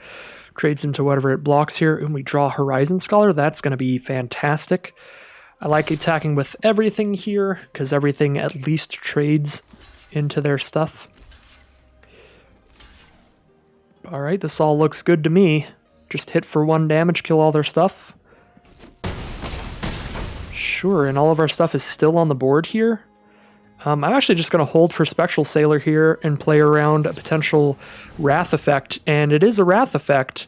whatever it blocks here, and we draw Horizon Scholar. That's going to be fantastic. I like attacking with everything here, because everything at least trades into their stuff. Alright, this all looks good to me. Just hit for 1 damage, kill all their stuff. Sure, and all of our stuff is still on the board here. I'm actually just going to hold for Spectral Sailor here and play around a potential Wrath effect, and it is a Wrath effect.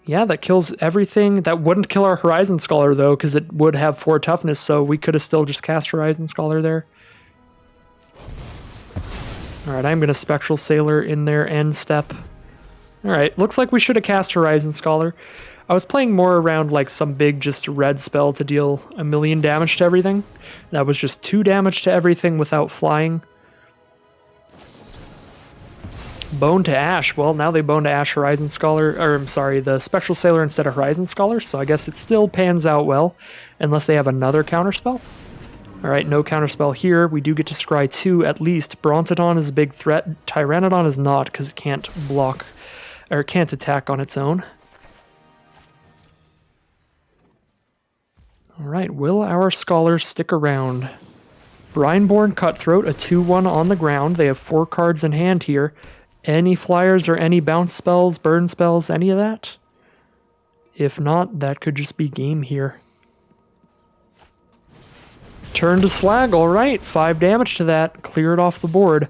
Yeah, that kills everything. That wouldn't kill our Horizon Scholar, though, because it would have 4 toughness, so we could have still just cast Horizon Scholar there. Alright, I'm going to Spectral Sailor in their end step. Alright, looks like we should have cast Horizon Scholar. I was playing more around like some big just red spell to deal 1,000,000 damage to everything. That was just 2 damage to everything without flying. Bone to Ash. Well, now they Bone to Ash Horizon Scholar, or I'm sorry, the Spectral Sailor instead of Horizon Scholar, so I guess it still pans out well, unless they have another counterspell. Alright, no counterspell here. We do get to scry 2 at least. Brontodon is a big threat. Tyrannodon is not, because it can't block, or it can't attack on its own. Alright, will our scholars stick around? Brineborn Cutthroat, a 2/1 on the ground. They have 4 cards in hand here. Any flyers or any bounce spells, burn spells, any of that? If not, that could just be game here. Turn to Slag, alright. 5 damage to that. Clear it off the board.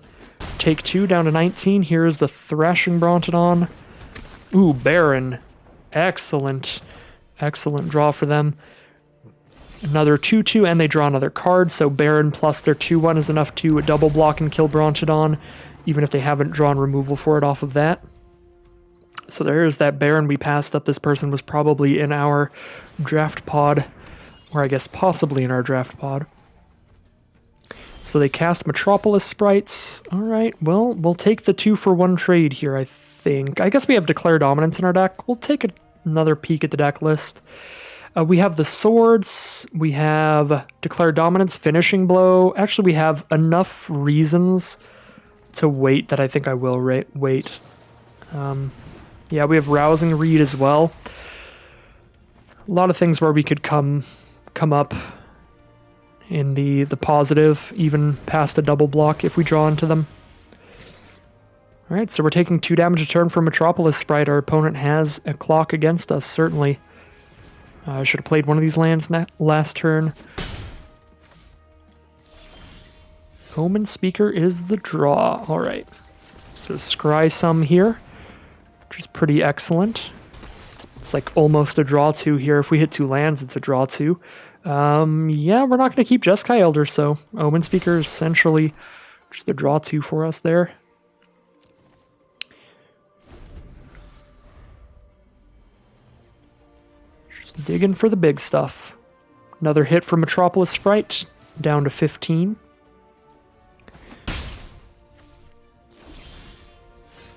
Take 2 down to 19. Here is the Thrashing Brontodon. Ooh, Baron. Excellent. Excellent draw for them. Another 2/2, and they draw another card, so Baron plus their 2/1 is enough to double block and kill Brontodon, even if they haven't drawn removal for it off of that. So there is that Baron we passed up. This person was probably in our draft pod, or I guess possibly in our draft pod. So they cast Metropolis Sprites. Alright, well, we'll take the 2-for-1 trade here, I think. I guess we have Declare Dominance in our deck. We'll take another peek at the deck list. We have the swords, we have Declare Dominance, Finishing Blow. Actually, we have enough reasons to wait that I think I will wait. Yeah, we have Rousing Reed as well. A lot of things where we could come up in the positive, even past a double block if we draw into them. Alright, so we're taking 2 damage a turn from Metropolis Sprite. Our opponent has a clock against us, certainly. I should have played one of these lands last turn. Omen Speaker is the draw. Alright. So scry some here, which is pretty excellent. It's like almost a draw 2 here. If we hit 2 lands, it's a draw 2. Yeah, we're not going to keep Jeskai Elder, so Omen Speaker is essentially just a draw 2 for us there. Digging for the big stuff. Another hit from Metropolis Sprite, down to 15.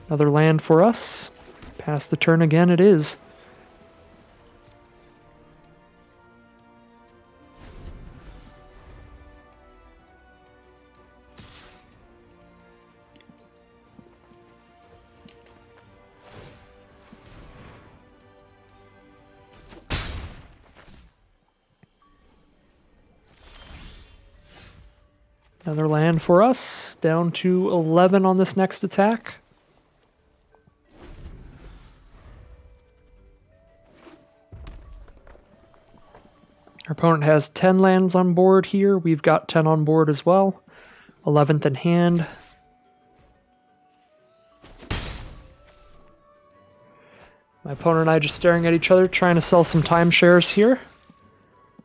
Another land for us. Pass the turn again, it is. Another land for us, down to 11 on this next attack. Our opponent has 10 lands on board here. We've got 10 on board as well. 11th in hand. My opponent and I just staring at each other, trying to sell some timeshares here.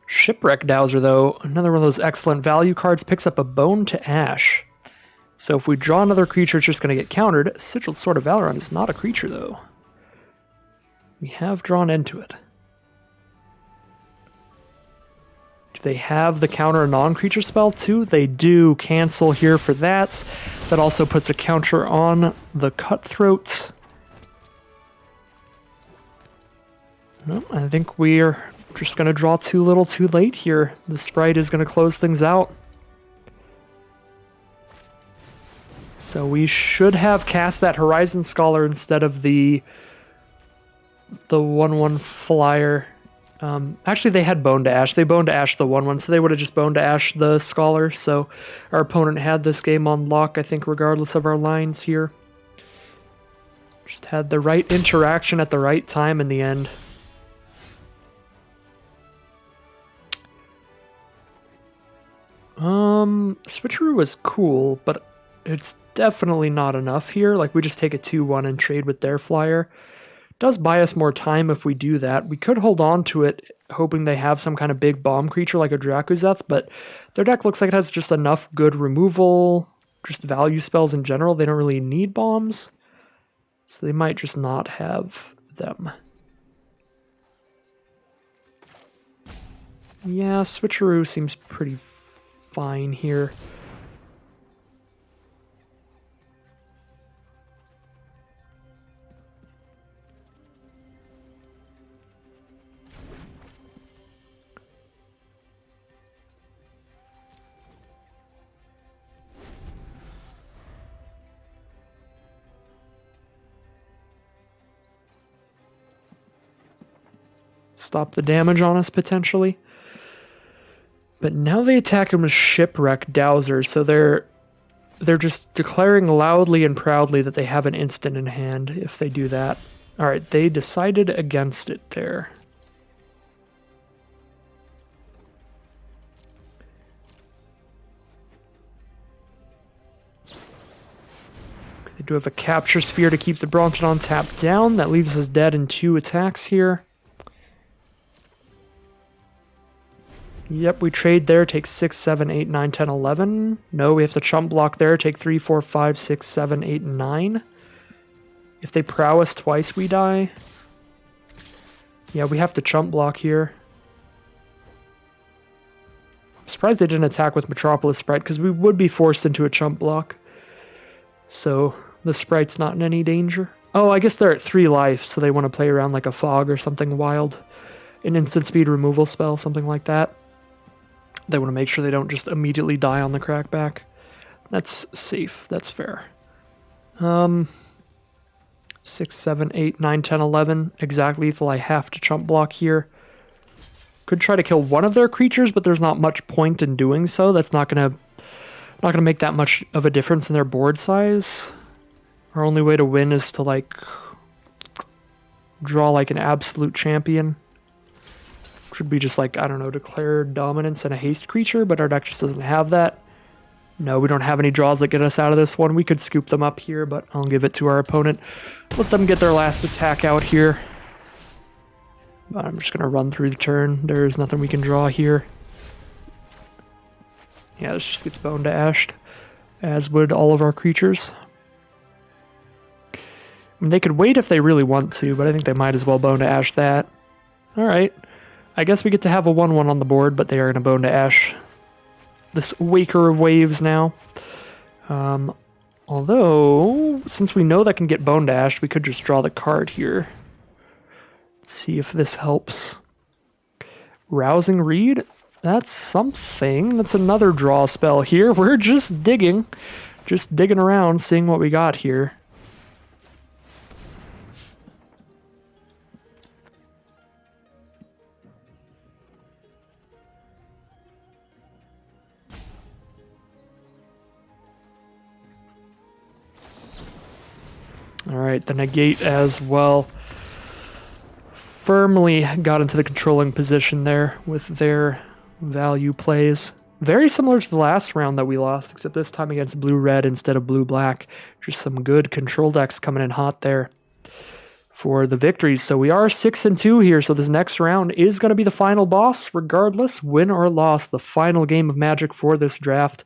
Shipwreck Dowser, though, another one of those excellent value cards, picks up a Bone to Ash. So if we draw another creature, it's just going to get countered. Sigiled Sword of Valeron is not a creature, though. We have drawn into it. Do they have the counter a non-creature spell, too? They do. Cancel here for that. That also puts a counter on the Cutthroat. No, I think we're just going to draw too little too late here. The Sprite is going to close things out. So we should have cast that Horizon Scholar instead of the 1/1 flyer. Actually, they had Bone to Ash. They Bone to Ash the 1/1, so they would have just Bone to Ash the Scholar. So our opponent had this game on lock, I think, regardless of our lines here. Just had the right interaction at the right time in the end. Switcheroo was cool, but it's definitely not enough here. Like, we just take a 2/1 and trade with their flyer. It does buy us more time if we do that. We could hold on to it, hoping they have some kind of big bomb creature like a Drakuzeth, but their deck looks like it has just enough good removal, just value spells in general. They don't really need bombs, so they might just not have them. Yeah, Switcheroo seems pretty fine here. Stop the damage on us potentially. But now they attack him with Shipwreck Dowser, so they're just declaring loudly and proudly that they have an instant in hand if they do that. Alright, they decided against it there. They do have a Capture Sphere to keep the Brompton tapped down. That leaves us dead in 2 attacks here. Yep, we trade there, take 6, 7, 8, 9, 10, 11. No, we have to chump block there, take 3, 4, 5, 6, 7, 8, and 9. If they prowess twice, we die. Yeah, we have to chump block here. I'm surprised they didn't attack with Metropolis Sprite, because we would be forced into a chump block. So the Sprite's not in any danger. Oh, I guess they're at 3 life, so they want to play around like a Fog or something wild. An instant speed removal spell, something like that. They want to make sure they don't just immediately die on the crackback. That's safe. That's fair. 6, 7, 8, 9, 10, 11. Exact lethal. I have to chump block here. Could try to kill one of their creatures, but there's not much point in doing so. That's not gonna make that much of a difference in their board size. Our only way to win is to like draw like an absolute champion. Should be just like, I don't know, declare dominance and a haste creature, but our deck just doesn't have that. No, we don't have any draws that get us out of this one. We could scoop them up here, but I'll give it to our opponent. Let them get their last attack out here. But I'm just going to run through the turn. There's nothing we can draw here. Yeah, this just gets Bone to Ashed, as would all of our creatures. I mean, they could wait if they really want to, but I think they might as well Bone to Ash that. Alright. I guess we get to have a 1/1 on the board, but they are going to Bone to Ash this Waker of Waves now. Although, since we know that can get Bone Dashed, we could just draw the card here. Let's see if this helps. Rousing Reed? That's something. That's another draw spell here. We're just digging around, seeing what we got here. All right, the negate as well. Firmly got into the controlling position there with their value plays. Very similar to the last round that we lost, except this time against blue-red instead of blue-black. Just some good control decks coming in hot there for the victories. So we are 6-2 here, so this next round is going to be the final boss, regardless, win or loss, the final game of Magic for this draft.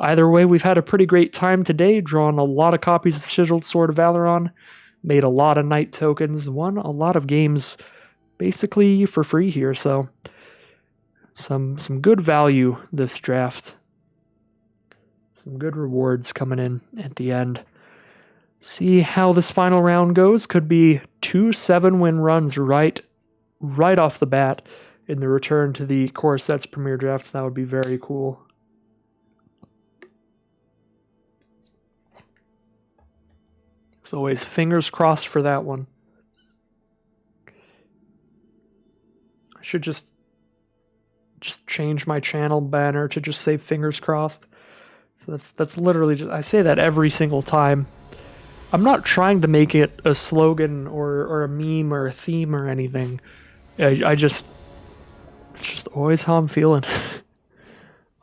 Either way, we've had a pretty great time today, drawn a lot of copies of Sigiled Sword of Valeron, made a lot of Knight tokens, won a lot of games basically for free here, so some good value this draft. Some good rewards coming in at the end. See how this final round goes. Could be 2 7-win runs right off the bat in the return to the core sets premier drafts. That would be very cool. As always, fingers crossed for that one. I should just change my channel banner to just say fingers crossed. So that's literally just, I say that every single time. I'm not trying to make it a slogan or a meme or a theme or anything. It's just always how I'm feeling.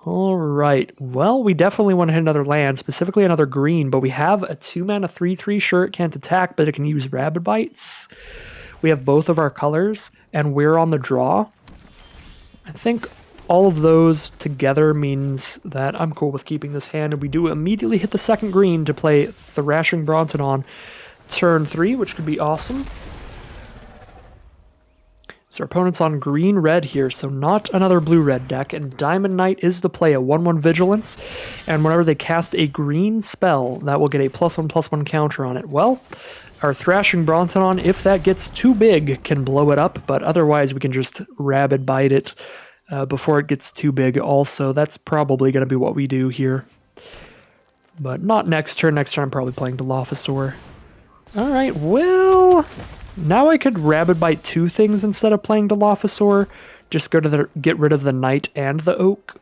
All right. Well, we definitely want to hit another land, specifically another green, but we have a 2-mana 3/3. Sure, it can't attack, but it can use Rabid Bites. We have both of our colors, and we're on the draw. I think all of those together means that I'm cool with keeping this hand, and we do immediately hit the second green to play Thrashing Bronton on turn 3, which could be awesome. So our opponent's on green-red here, so not another blue-red deck, and Diamond Knight is the play, a 1/1 Vigilance, and whenever they cast a green spell, that will get a +1/+1 counter on it. Well, our Thrashing Bronton, if that gets too big, can blow it up, but otherwise we can just Rabid Bite it before it gets too big also. That's probably going to be what we do here. But not next turn. Next turn I'm probably playing Dilophosaur. Alright, well, now I could Rabid Bite 2 things instead of playing Dilophosaur. Just get rid of the Knight and the Oak.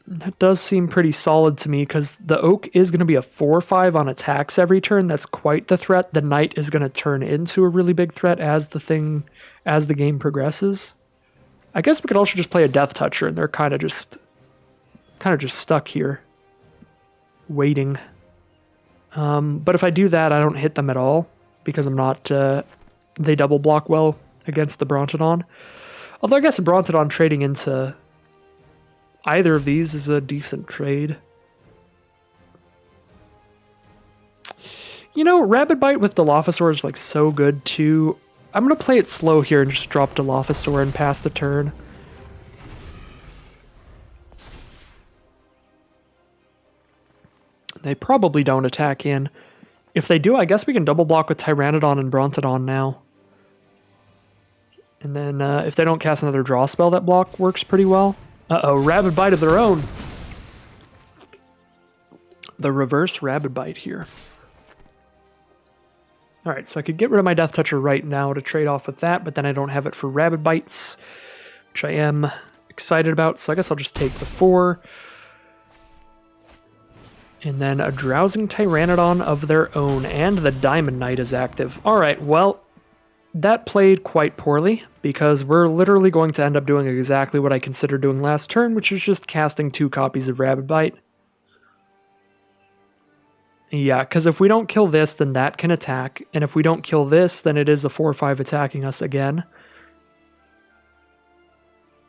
That does seem pretty solid to me, because the Oak is going to be a 4/5 on attacks every turn. That's quite the threat. The Knight is going to turn into a really big threat as the game progresses. I guess we could also just play a Death Toucher, and they're kind of just stuck here, waiting. But if I do that, I don't hit them at all, because I'm not. They double block well against the Brontodon. Although I guess a Brontodon trading into either of these is a decent trade. You know, Rabid Bite with Dilophosaur is like so good too. I'm going to play it slow here and just drop Dilophosaur and pass the turn. They probably don't attack in. If they do, I guess we can double block with Tyrannodon and Brontodon now. And then if they don't cast another draw spell, that block works pretty well. Uh-oh, Rabid Bite of their own. The reverse Rabid Bite here. Alright, so I could get rid of my Death Toucher right now to trade off with that, but then I don't have it for Rabid Bites, which I am excited about, so I guess I'll just take the 4. And then a Drowsing Tyrannodon of their own, and the Diamond Knight is active. Alright, well, that played quite poorly, because we're literally going to end up doing exactly what I considered doing last turn, which is just casting 2 copies of Rabid Bite. Yeah, because if we don't kill this, then that can attack, and if we don't kill this, then it is a 4/5 attacking us again.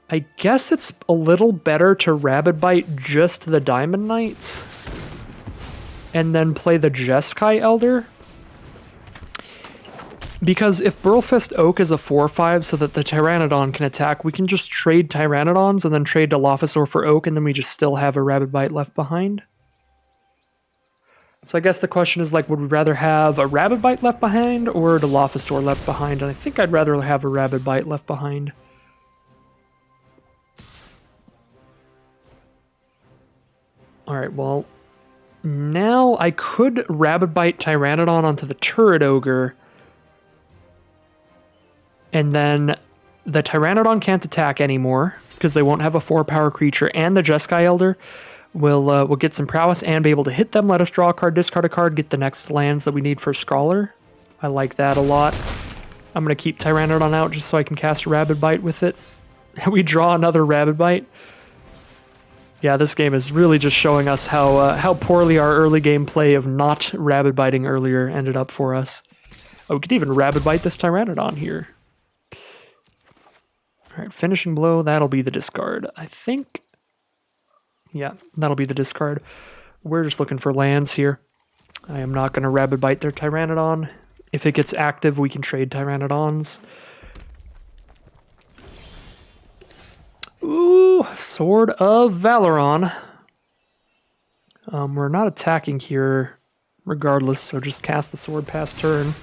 I guess it's a little better to Rabid Bite just the Diamond Knights, and then play the Jeskai Elder. Because if Burlfist Oak is a 4/5 so that the Pteranodon can attack, we can just trade Pteranodons and then trade Dilophosaur for Oak, and then we just still have a Rabid Bite left behind. So I guess the question is, like, would we rather have a Rabid Bite left behind or a Dilophosaur left behind? And I think I'd rather have a Rabid Bite left behind. Alright, well, now I could Rabid Bite Pteranodon onto the Turret Ogre, and then the Pteranodon can't attack anymore because they won't have a 4-power creature, and the Jeskai Elder will get some prowess and be able to hit them, let us draw a card, discard a card, get the next lands that we need for Scholar. I like that a lot. I'm going to keep Pteranodon out just so I can cast a Rabid Bite with it. And we draw another Rabid Bite. Yeah, this game is really just showing us how poorly our early game play of not Rabid Biting earlier ended up for us. Oh, we could even Rabid Bite this Pteranodon here. Alright, Finishing Blow, that'll be the discard. I think... yeah, that'll be the discard. We're just looking for lands here. I am not going to Rabid Bite their Pteranodon. If it gets active, we can trade Pteranodons. Ooh, Sword of Valeron. We're not attacking here regardless, so just cast the sword past turn.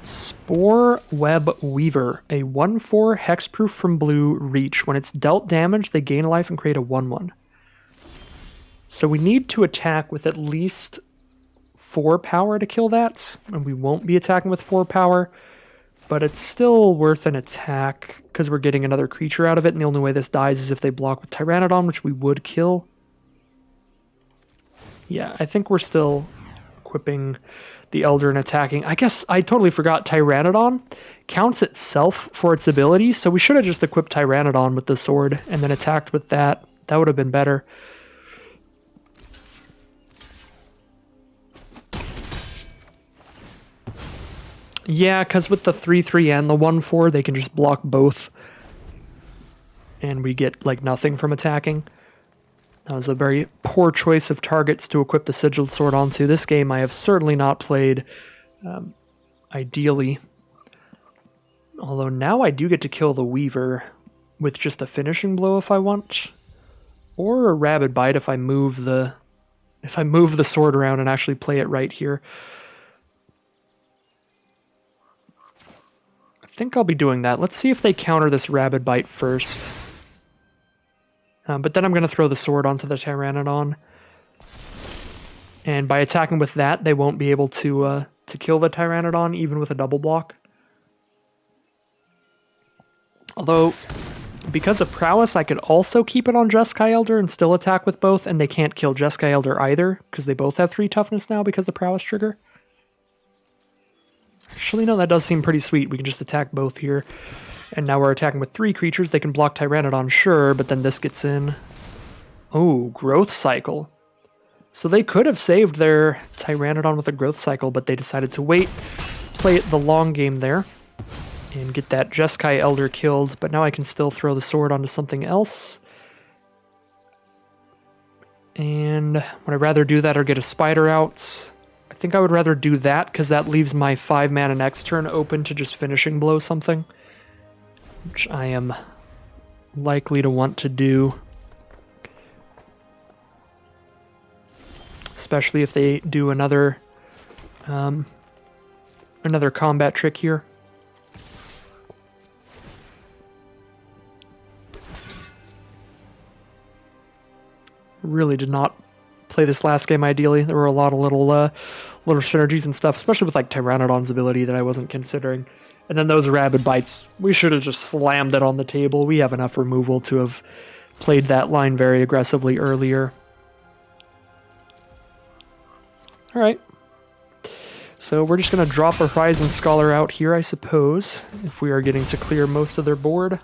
Spore Web Weaver, a 1/4 hexproof from blue reach. When it's dealt damage, they gain a life and create a 1/1. So we need to attack with at least 4 power to kill that, and we won't be attacking with 4 power, but it's still worth an attack because we're getting another creature out of it, and the only way this dies is if they block with Pteranodon, which we would kill. Yeah, I think we're still equipping the Elder and attacking. I guess I totally forgot Pteranodon counts itself for its ability, so we should have just equipped Pteranodon with the sword and then attacked with that. That would have been better. Yeah, because with the 3/3 and the 1/4, they can just block both. And we get, like, nothing from attacking. That was a very poor choice of targets to equip the Sigiled Sword onto. This game I have certainly not played ideally. Although now I do get to kill the Weaver with just a Finishing Blow if I want. Or a Rabid Bite if I move the sword around and actually play it right here. I think I'll be doing that. Let's see if they counter this Rabid Bite first. But then I'm going to throw the sword onto the Pteranodon. And by attacking with that, they won't be able to kill the Pteranodon, even with a double block. Although, because of prowess, I could also keep it on Jeskai Elder and still attack with both, and they can't kill Jeskai Elder either, because they both have 3 toughness now because of the prowess trigger. Actually, no, that does seem pretty sweet. We can just attack both here. And now we're attacking with 3 creatures. They can block Pteranodon, sure, but then this gets in. Oh, Growth Cycle. So they could have saved their Pteranodon with a Growth Cycle, but they decided to wait, play it the long game there, and get that Jeskai Elder killed. But now I can still throw the sword onto something else. And would I rather do that or get a spider out? I think I would rather do that, because that leaves my 5 mana next turn open to just Finishing Blow something, which I am likely to want to do. Especially if they do another combat trick here. Really did not play this last game ideally. There were a lot of little synergies and stuff, especially with like Pteranodon's ability that I wasn't considering. And then those Rabid Bites, we should have just slammed it on the table. We have enough removal to have played that line very aggressively earlier. Alright. So we're just going to drop a Horizon Scholar out here, I suppose, if we are getting to clear most of their board.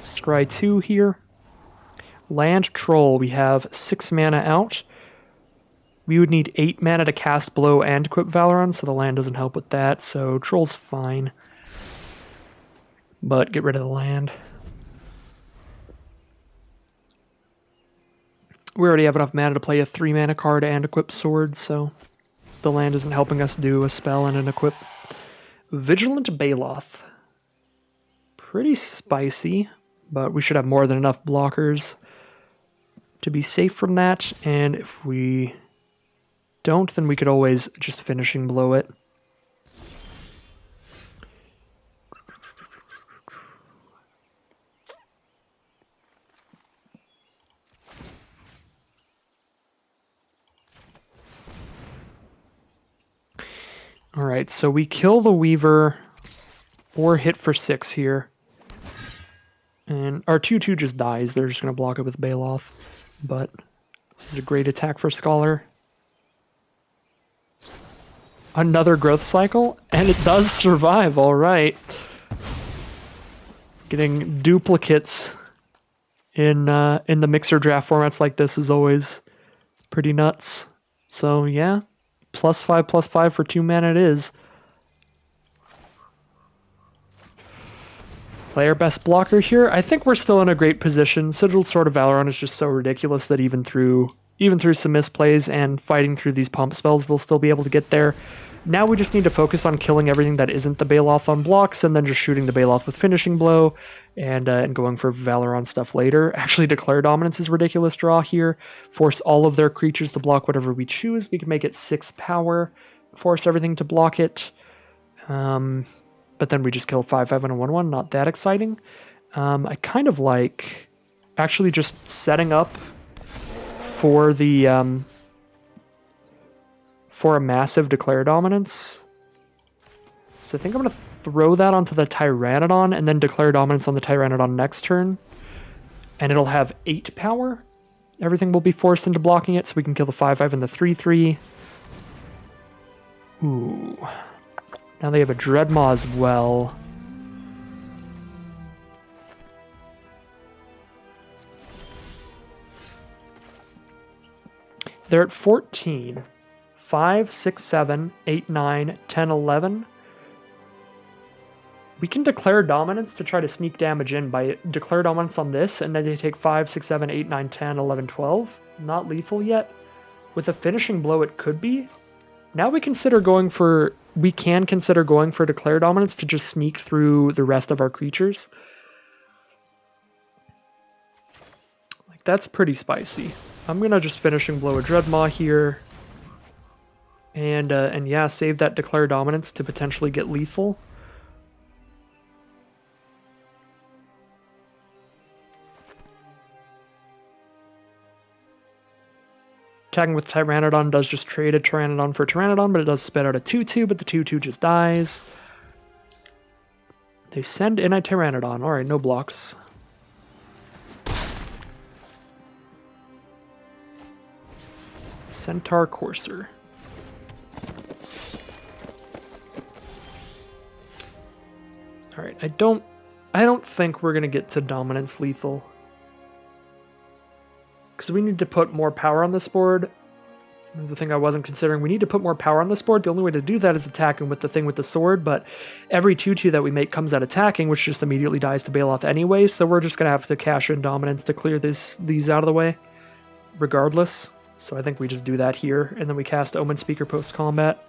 Scry 2 here. Land Troll, we have 6 mana out. We would need 8 mana to cast Blow and equip Valeron, so the land doesn't help with that, so Troll's fine. But get rid of the land. We already have enough mana to play a 3 mana card and equip Sword, so the land isn't helping us do a spell and an equip. Vigilant Baloth. Pretty spicy, but we should have more than enough blockers to be safe from that, and if we don't, then we could always just Finishing Blow it. Alright, so we kill the Weaver or hit for 6 here. And our 2/2 just dies. They're just going to block it with Baloth. But this is a great attack for Scholar. Another growth cycle, and it does survive, alright. Getting duplicates in the mixer draft formats like this is always pretty nuts. So yeah, +5/+5 for 2 mana it is. Play our best blocker here. I think we're still in a great position. Sigiled Sword of Valeron is just so ridiculous that even through some misplays and fighting through these pump spells, we'll still be able to get there. Now we just need to focus on killing everything that isn't the Baloth on blocks, and then just shooting the Baloth with Finishing Blow, and going for Valeron stuff later. Actually, Declare Dominance is a ridiculous draw here. Force all of their creatures to block whatever we choose. We can make it 6 power, force everything to block it. But then we just kill 5/5 and a 1/1. Not that exciting. I kind of like actually just setting up for the for a massive Declare Dominance. So I think I'm going to throw that onto the Tyrannodon and then Declare Dominance on the Tyrannodon next turn. And it'll have 8 power. Everything will be forced into blocking it, so we can kill the 5/5 and the 3/3. Ooh. Now they have a Dreadmaw as well. They're at 14. 5, 6, 7, 8, 9, 10, 11. We can Declare Dominance to try to sneak damage in by Declare Dominance on this, and then they take 5, 6, 7, 8, 9, 10, 11, 12. Not lethal yet. With a Finishing Blow, it could be. Now we can consider going for Declare Dominance to just sneak through the rest of our creatures. Like, that's pretty spicy. I'm gonna just Finishing Blow a Dreadmaw here. And yeah, save that Declare Dominance to potentially get lethal. Attacking with Tyrannodon does just trade a Tyrannodon for a Tyrannodon, but it does spit out a 2/2, but the 2/2 just dies. They send in a Tyrannodon. Alright, no blocks. Centaur Courser. Alright, I don't think we're gonna get to Dominance lethal. Because we need to put more power on this board. There's the thing I wasn't considering. We need to put more power on this board. The only way to do that is attacking with the thing with the sword, but every 2/2 that we make comes out attacking, which just immediately dies to Baloth anyway, so we're just going to have to cash in Dominance to clear these out of the way, regardless. So I think we just do that here, and then we cast Omen Speaker post-combat.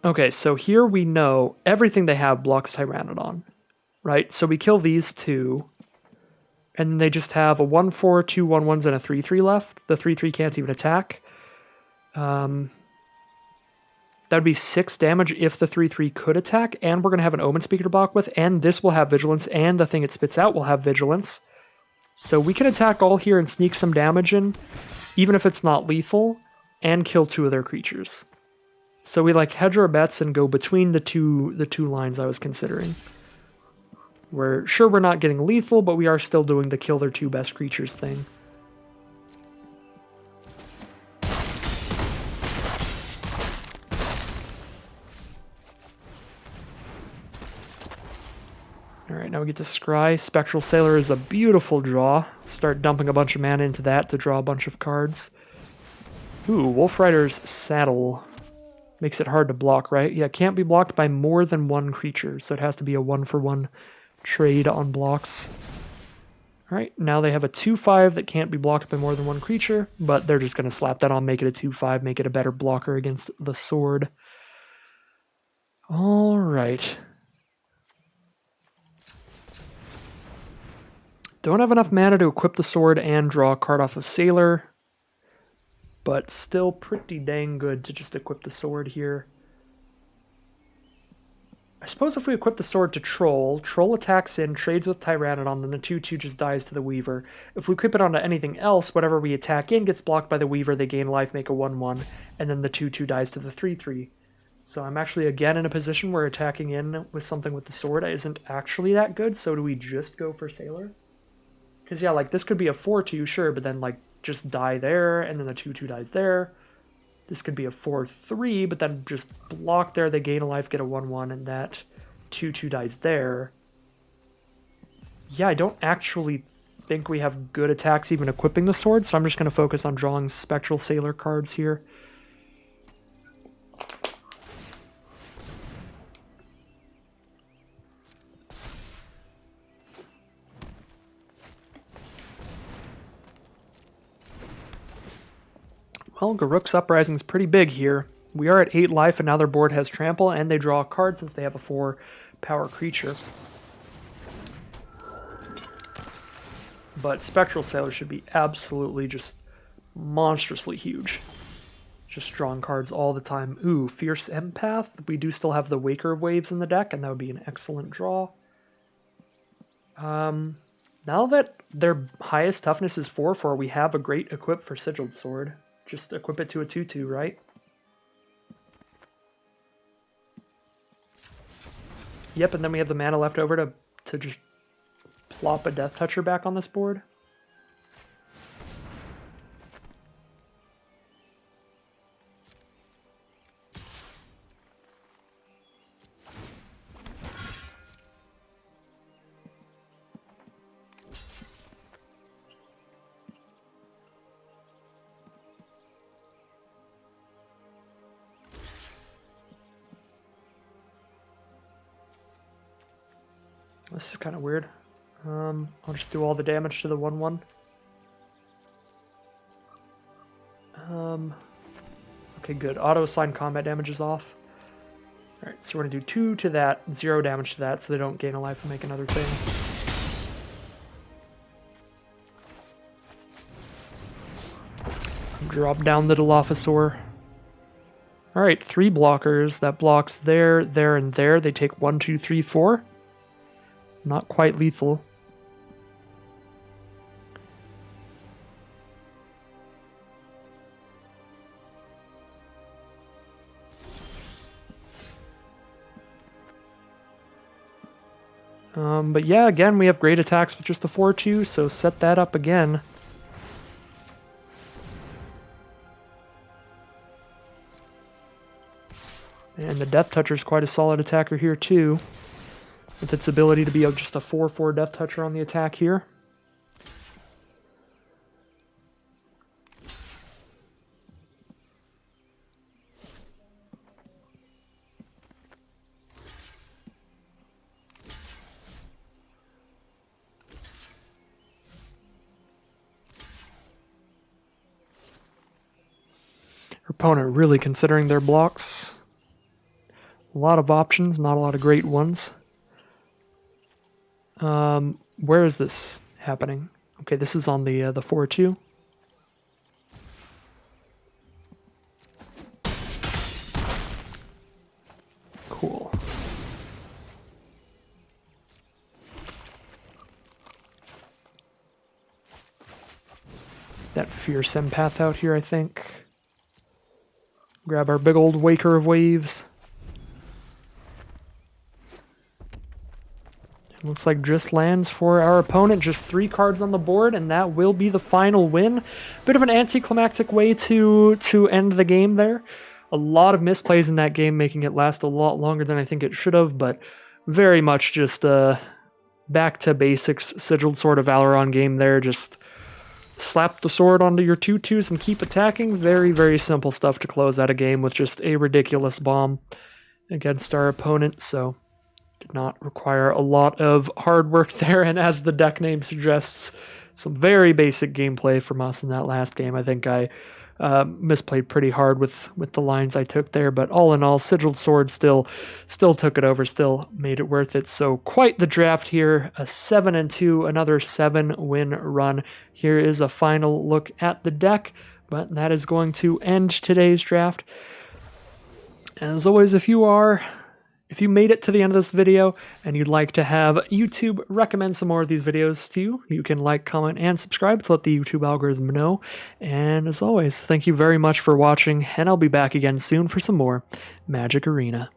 Okay, so here we know everything they have blocks Tyrannodon. Right, so we kill these two, and they just have a 1/4, 2 1/1s, and a 3/3 left. The 3/3 can't even attack. That would be 6 damage if the 3/3 could attack, and we're going to have an Omen Speaker to block with, and this will have Vigilance, and the thing it spits out will have Vigilance. So we can attack all here and sneak some damage in, even if it's not lethal, and kill 2 of their creatures. So we like hedge our bets and go between the two lines I was considering. We're sure we're not getting lethal, but we are still doing the kill their 2 best creatures thing. Alright, Alright, now we get to Scry. Spectral Sailor is a beautiful draw. Start dumping a bunch of mana into that to draw a bunch of cards. Ooh, Wolf Rider's Saddle. Makes it hard to block, right? Yeah, it can't be blocked by more than one creature, so it has to be a 1-for-1 trade on blocks. Alright, now they have a 2-5 that can't be blocked by more than one creature, but they're just going to slap that on, make it a 2-5, make it a better blocker against the sword. Alright. Don't have enough mana to equip the sword and draw a card off of Sailor, but still pretty dang good to just equip the sword here. I suppose if we equip the sword to Troll, Troll attacks in, trades with Tyrannodon, then the 2-2 just dies to the Weaver. If we equip it onto anything else, whatever we attack in gets blocked by the Weaver, they gain life, make a 1-1, and then the 2-2 dies to the 3-3. So I'm actually again in a position where attacking in with something with the sword isn't actually that good, so do we just go for Sailor? Because yeah, like this could be a 4-2, sure, but then like just die there, and then the 2-2 dies there. This could be a 4-3, but then just block there, they gain a life, get a 1-1, and that 2-2 dies there. Yeah, I don't actually think we have good attacks even equipping the sword, so I'm just going to focus on drawing Spectral Sailor cards here. Well, Garruk's Uprising is pretty big here. We are at 8 life, and now their board has Trample, and they draw a card since they have a 4-power creature. But Spectral Sailor should be absolutely just monstrously huge. Just drawing cards all the time. Ooh, Fierce Empath. We do still have the Waker of Waves in the deck, and that would be an excellent draw. Now that their highest toughness is 4-4, we have a great equip for Sigiled Sword. Just equip it to a 2-2, right? Yep, and then we have the mana left over to just plop a Death Toucher back on this board. This is kind of weird. I'll just do all the damage to the 1-1. Okay, good. Auto-assign combat damage is off. Alright, so we're going to do 2 to that, 0 damage to that, so they don't gain a life and make another thing. Drop down the Dilophosaur. Alright, 3 blockers. That blocks there, there, and there. They take 1, 2, 3, 4. Not quite lethal. But yeah, again, we have great attacks with just the 4-2, so set that up again. And the Death Toucher is quite a solid attacker here, too. With its ability to be just a 4-4 Death Toucher on the attack here. Her opponent really considering their blocks. A lot of options, not a lot of great ones. Where is this happening? Okay, this is on the 4-2. Cool. That Fierce Empath out here, I think. Grab our big old Waker of Waves. Looks like just lands for our opponent, just 3 cards on the board, and that will be the final win. Bit of an anticlimactic way to end the game there. A lot of misplays in that game, making it last a lot longer than I think it should have, but very much just back to basics Sigiled Sword of Valeron game there. Just slap the sword onto your 2/2s and keep attacking. Very, very simple stuff to close out a game with just a ridiculous bomb against our opponent, so did not require a lot of hard work there, and as the deck name suggests, some very basic gameplay from us in that last game. I think I misplayed pretty hard with the lines I took there, but all in all, Sigiled Sword still took it over, still made it worth it. So quite the draft here, a 7-2, another 7-win run. Here is a final look at the deck, but that is going to end today's draft. As always, if you made it to the end of this video and you'd like to have YouTube recommend some more of these videos to you, you can like, comment, and subscribe to let the YouTube algorithm know. And as always, thank you very much for watching, and I'll be back again soon for some more Magic Arena.